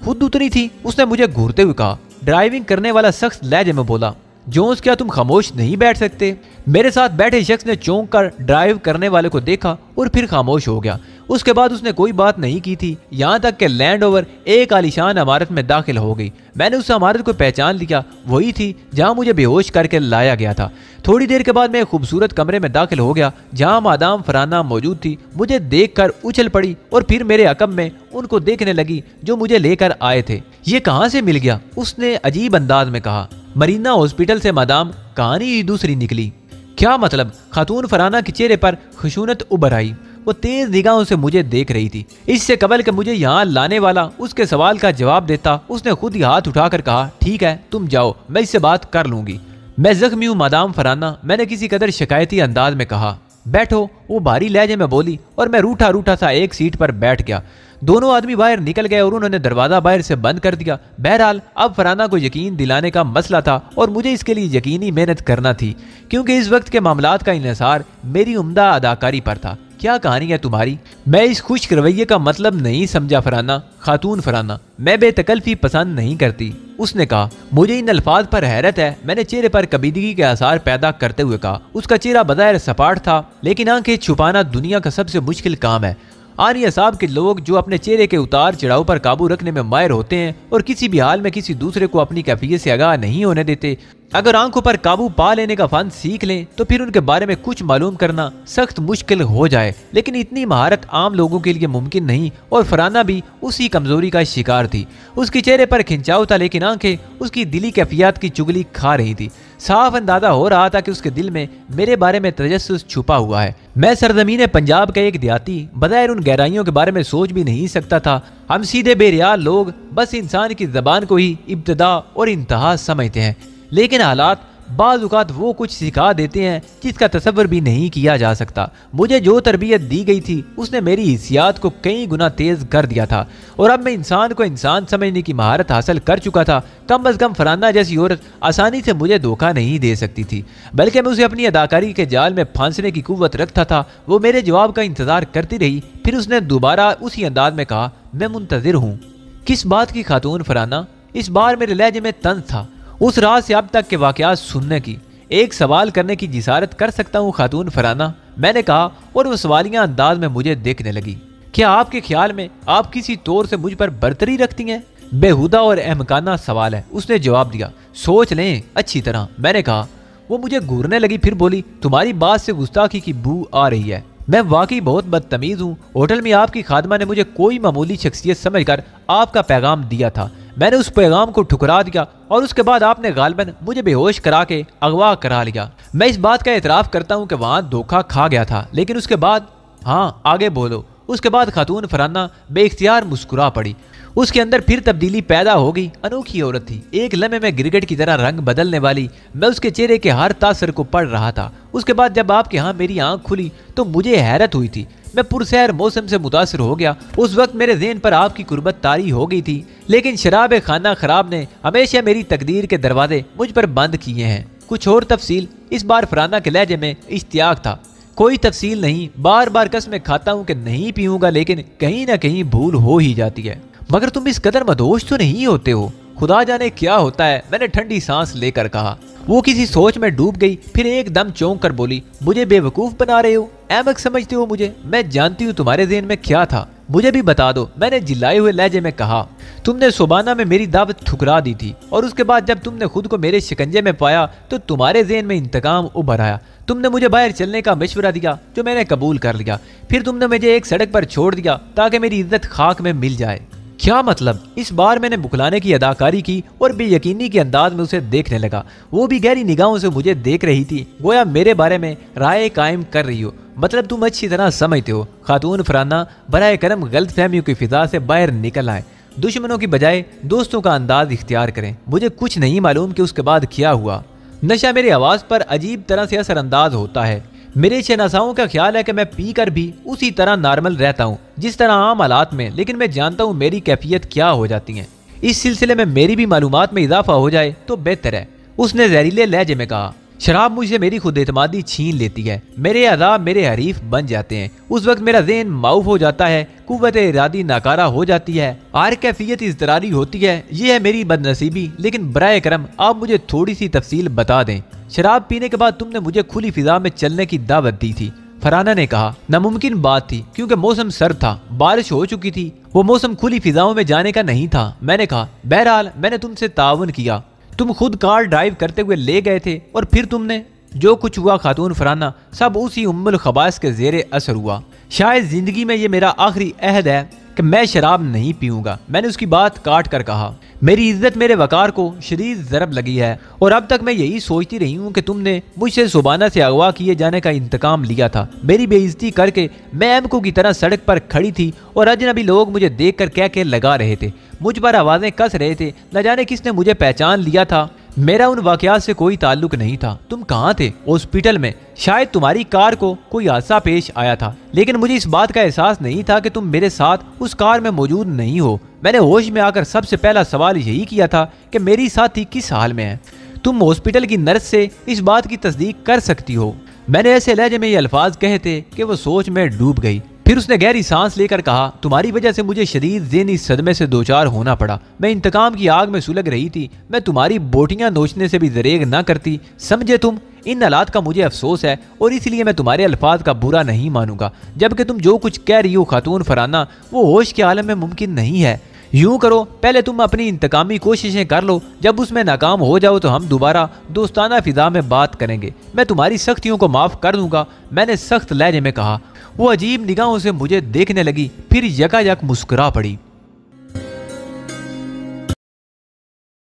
खुद उतरी थी? उसने मुझे घूरते हुए कहा। ड्राइविंग करने वाला शख्स लहजे में बोला। जोन्स, क्या तुम खामोश नहीं बैठ सकते? मेरे साथ बैठे शख्स ने चौंक कर ड्राइव करने वाले को देखा और फिर खामोश हो गया। उसके बाद उसने कोई बात नहीं की थी, यहाँ तक कि लैंड ओवर एक आलीशान इमारत में दाखिल हो गई। मैंने उस इमारत को पहचान लिया, वही थी जहाँ मुझे बेहोश करके लाया गया था। थोड़ी देर के बाद मैं एक खूबसूरत कमरे में दाखिल हो गया जहाँ मादाम फराना मौजूद थी। मुझे देखकर उछल पड़ी और फिर मेरे अकब में उनको देखने लगी जो मुझे लेकर आए थे। ये कहाँ से मिल गया? उसने अजीब अंदाज में कहा। मरीना हॉस्पिटल से मादाम। कहानी दूसरी निकली। क्या मतलब? खातून फराना के चेहरे पर खुशूनत उभर आई। वो तेज निगाहों से मुझे देख रही थी। इससे कबल के मुझे यहाँ लाने वाला उसके सवाल का जवाब देता, उसने खुद ही हाथ उठाकर कहा, ठीक है तुम जाओ, मैं इससे बात कर लूंगी। मैं जख्मी हूँ मादाम फराना, मैंने किसी कदर शिकायती अंदाज में कहा। बैठो, वो भारी लहजे में बोली और मैं रूठा रूठा सा एक सीट पर बैठ गया। दोनों आदमी बाहर निकल गए और उन्होंने दरवाजा बाहर से बंद कर दिया। बहरहाल अब फराना को यकीन दिलाने का मसला था और मुझे इसके लिए यकीनी मेहनत करना थी, क्योंकि इस वक्त के मामलात का इन्हिसार मेरी उम्दा अदाकारी पर था। क्या कहानी है तुम्हारी? मैं इस खुश्क रवैये का मतलब नहीं समझा फराना। खातून फराना, मैं बेतकल्फी पसंद नहीं करती, उसने कहा। मुझे इन अल्फाज पर हैरत है। मैंने चेहरे पर कबीदगी के आसार पैदा करते हुए कहा। उसका चेहरा बज़ाहिर सपाट था, लेकिन आंखें छुपाना दुनिया का सबसे मुश्किल काम है। आनी असाब के लोग जो अपने चेहरे के उतार चढ़ाव पर काबू रखने में माहिर होते हैं और किसी भी हाल में किसी दूसरे को अपनी कैफियत से आगाह नहीं होने देते, अगर आंखों पर काबू पा लेने का फन सीख लें तो फिर उनके बारे में कुछ मालूम करना सख्त मुश्किल हो जाए। लेकिन इतनी महारत आम लोगों के लिए मुमकिन नहीं और फराना भी उसी कमजोरी का शिकार थी। उसके चेहरे पर खिंचाव था, लेकिन आंखें उसकी दिली कैफियत की चुगली खा रही थी। साफ अंदाजा हो रहा था कि उसके दिल में मेरे बारे में तजस्सुस छुपा हुआ है। मैं सरजमीन पंजाब का एक देहाती बगैर उन गहराइयों के बारे में सोच भी नहीं सकता था। हम सीधे बेरियाल लोग बस इंसान की जबान को ही इब्तदा और इंतहा समझते हैं, लेकिन हालात बाज़ औक़ात वो कुछ सिखा देते हैं जिसका तसव्वुर भी नहीं किया जा सकता। मुझे जो तरबियत दी गई थी उसने मेरी हिस्सियात को कई गुना तेज कर दिया था और अब मैं इंसान को इंसान समझने की महारत हासिल कर चुका था। कम अज़ कम फराना जैसी औरत आसानी से मुझे धोखा नहीं दे सकती थी, बल्कि मैं उसे अपनी अदाकारी के जाल में फांसने की कुव्वत रखता था। वो मेरे जवाब का इंतजार करती रही, फिर उसने दोबारा उसी अंदाज में कहा, मैं मुंतजिर हूँ। किस बात की खातून फराना? इस बार मेरे लहजे में तंज था। उस रात से अब तक के वाकयात सुनने की। एक सवाल करने की जिसारत कर सकता हूँ खातून फराना? मैंने कहा और वो सवालिया अंदाज में मुझे देखने लगी। क्या आपके ख्याल में आप किसी तौर से मुझ पर बर्तरी रखती हैं? बेहुदा और अहमकाना सवाल है, उसने जवाब दिया। सोच लें अच्छी तरह, मैंने कहा। वो मुझे घूरने लगी, फिर बोली, तुम्हारी बात से गुस्ताखी की बू आ रही है। मैं वाकई बहुत बदतमीज हूँ। होटल में आपकी खादमा ने मुझे कोई मामूली शख्सियत समझकर आपका पैगाम दिया था। मैंने उस पैगाम को ठुकरा दिया और उसके बाद आपने गालिबन मुझे बेहोश करा के अगवा करा लिया। मैं इस बात का एतराफ़ करता हूँ कि वहाँ धोखा खा गया था, लेकिन उसके बाद। हाँ आगे बोलो। उसके बाद खातून फराना बेइख्तियार मुस्कुरा पड़ी। उसके अंदर फिर तब्दीली पैदा हो गई। अनोखी औरत थी, एक लम्हे में गिरगिट की तरह रंग बदलने वाली। मैं उसके चेहरे के हर तासर को पढ़ रहा था। उसके बाद जब आपके यहाँ मेरी आंख खुली तो मुझे हैरत हुई थी। मैं पुरसैर मौसम से मुतासिर हो गया। उस वक्त मेरे ज़हन पर आपकी कुर्बत तारी हो गई थी, लेकिन शराब खाना खराब ने हमेशा मेरी तकदीर के दरवाजे मुझ पर बंद किए हैं। कुछ और तफसील, इस बार फराना के लहजे में इश्तियाक था। कोई तफसील नहीं, बार बार कसमें खाता हूँ कि नहीं पीऊंगा, लेकिन कहीं ना कहीं भूल हो ही जाती है। मगर तुम इस कदर मदहोश तो नहीं होते हो? खुदा जाने क्या होता है, मैंने ठंडी सांस लेकर कहा। वो किसी सोच में डूब गई, फिर एकदम चौंक कर बोली, मुझे बेवकूफ बना रहे हो? अहमक समझते हो मुझे? मैं जानती हूँ तुम्हारे ज़हन में क्या था, मुझे भी बता दो, मैंने जिलाए हुए लहजे में कहा। तुमने सुबाना में मेरी दावत ठुकरा दी थी, और उसके बाद जब तुमने खुद को मेरे शिकंजे में पाया तो तुम्हारे ज़हन में इंतकाम उभर आया। तुमने मुझे बाहर चलने का मशवरा दिया, जो मैंने कबूल कर लिया। फिर तुमने मुझे एक सड़क पर छोड़ दिया ताकि मेरी इज्जत खाक में मिल जाए। क्या मतलब? इस बार मैंने बुखलाने की अदाकारी की और बेयकीनी के अंदाज में उसे देखने लगा। वो भी गहरी निगाहों से मुझे देख रही थी, गोया मेरे बारे में राय कायम कर रही हो। मतलब तुम अच्छी तरह समझते हो खातून फराना, बराए करम गलतफहमियों की फिजा से बाहर निकल आए। दुश्मनों की बजाय दोस्तों का अंदाज इख्तियार करें। मुझे कुछ नहीं मालूम कि उसके बाद क्या हुआ। नशा मेरी आवाज़ पर अजीब तरह से असरअंदाज होता है। मेरे शनासाओं का ख्याल है कि मैं पी कर भी उसी तरह नॉर्मल रहता हूँ जिस तरह आम हालात में, लेकिन मैं जानता हूँ मेरी कैफियत क्या हो जाती है। इस सिलसिले में मेरी भी मालूमात में इजाफा हो जाए तो बेहतर है। उसने जहरीले लहजे में कहा। शराब मुझसे मेरी खुद एतमादी छीन लेती है, मेरे अदाब मेरे हरीफ बन जाते हैं। उस वक्त मेरा ज़हन माऊफ हो जाता है, कुव्वत इरादी नाकारा हो जाती है, हर कैफियत इज़्तिरारी होती है। यह है मेरी बदनसीबी, लेकिन बराए करम आप मुझे थोड़ी सी तफसील बता दें। शराब पीने के बाद तुमने मुझे खुली फिजा में चलने की दावत दी थी। फराना ने कहा। नामुमकिन बात थी, क्योंकि मौसम सर्द था, बारिश हो चुकी थी। वो मौसम खुली फिजाओं में जाने का नहीं था। मैंने कहा, बहरहाल मैंने तुमसे ताउन किया। तुम खुद कार ड्राइव करते हुए ले गए थे, और फिर तुमने जो कुछ हुआ खातून फराना, सब उसी उम्मुल खबास के जेरे असर हुआ। शायद जिंदगी में ये मेरा आखिरी अहद है कि मैं शराब नहीं पीऊंगा। मैंने उसकी बात काट कर कहा। मेरी इज्जत मेरे वकार को शदीद ज़रब लगी है, और अब तक मैं यही सोचती रही हूँ कि तुमने मुझसे सुबाना से अगवा किए जाने का इंतकाम लिया था। मेरी बेइज्जती करके मैं एमको की तरह सड़क पर खड़ी थी, और अजनबी लोग मुझे देख कर कह के लगा रहे थे, मुझ पर आवाज़ें कस रहे थे। न जाने किसने मुझे पहचान लिया था। मेरा उन वाकयात से कोई ताल्लुक नहीं था। तुम कहाँ थे? हॉस्पिटल में। शायद तुम्हारी कार को कोई हादसा पेश आया था, लेकिन मुझे इस बात का एहसास नहीं था कि तुम मेरे साथ उस कार में मौजूद नहीं हो। मैंने होश में आकर सबसे पहला सवाल यही किया था कि मेरी साथी किस हाल में है। तुम हॉस्पिटल की नर्स से इस बात की तस्दीक कर सकती हो। मैंने ऐसे लहजे में ये अल्फाज कहे थे कि वो सोच में डूब गई। फिर उसने गहरी सांस लेकर कहा, तुम्हारी वजह से मुझे शदीद ज़हनी सदमे से दो चार होना पड़ा। मैं इंतकाम की आग में सुलग रही थी। मैं तुम्हारी बोटियां नोचने से भी दरेग ना करती, समझे तुम। इन हालात का मुझे अफसोस है, और इसलिए मैं तुम्हारे अल्फाज का बुरा नहीं मानूंगा। जबकि तुम जो कुछ कह रही हो खातून फराना, वो होश के आलम में मुमकिन नहीं है। यूं करो, पहले तुम अपनी इंतकामी कोशिशें कर लो। जब उसमें नाकाम हो जाओ तो हम दोबारा दोस्ताना फिजा में बात करेंगे। मैं तुम्हारी सख्तियों को माफ़ कर दूंगा, मैंने सख्त लहजे में कहा। वो अजीब निगाहों से मुझे देखने लगी, फिर यकायक मुस्कुरा पड़ी।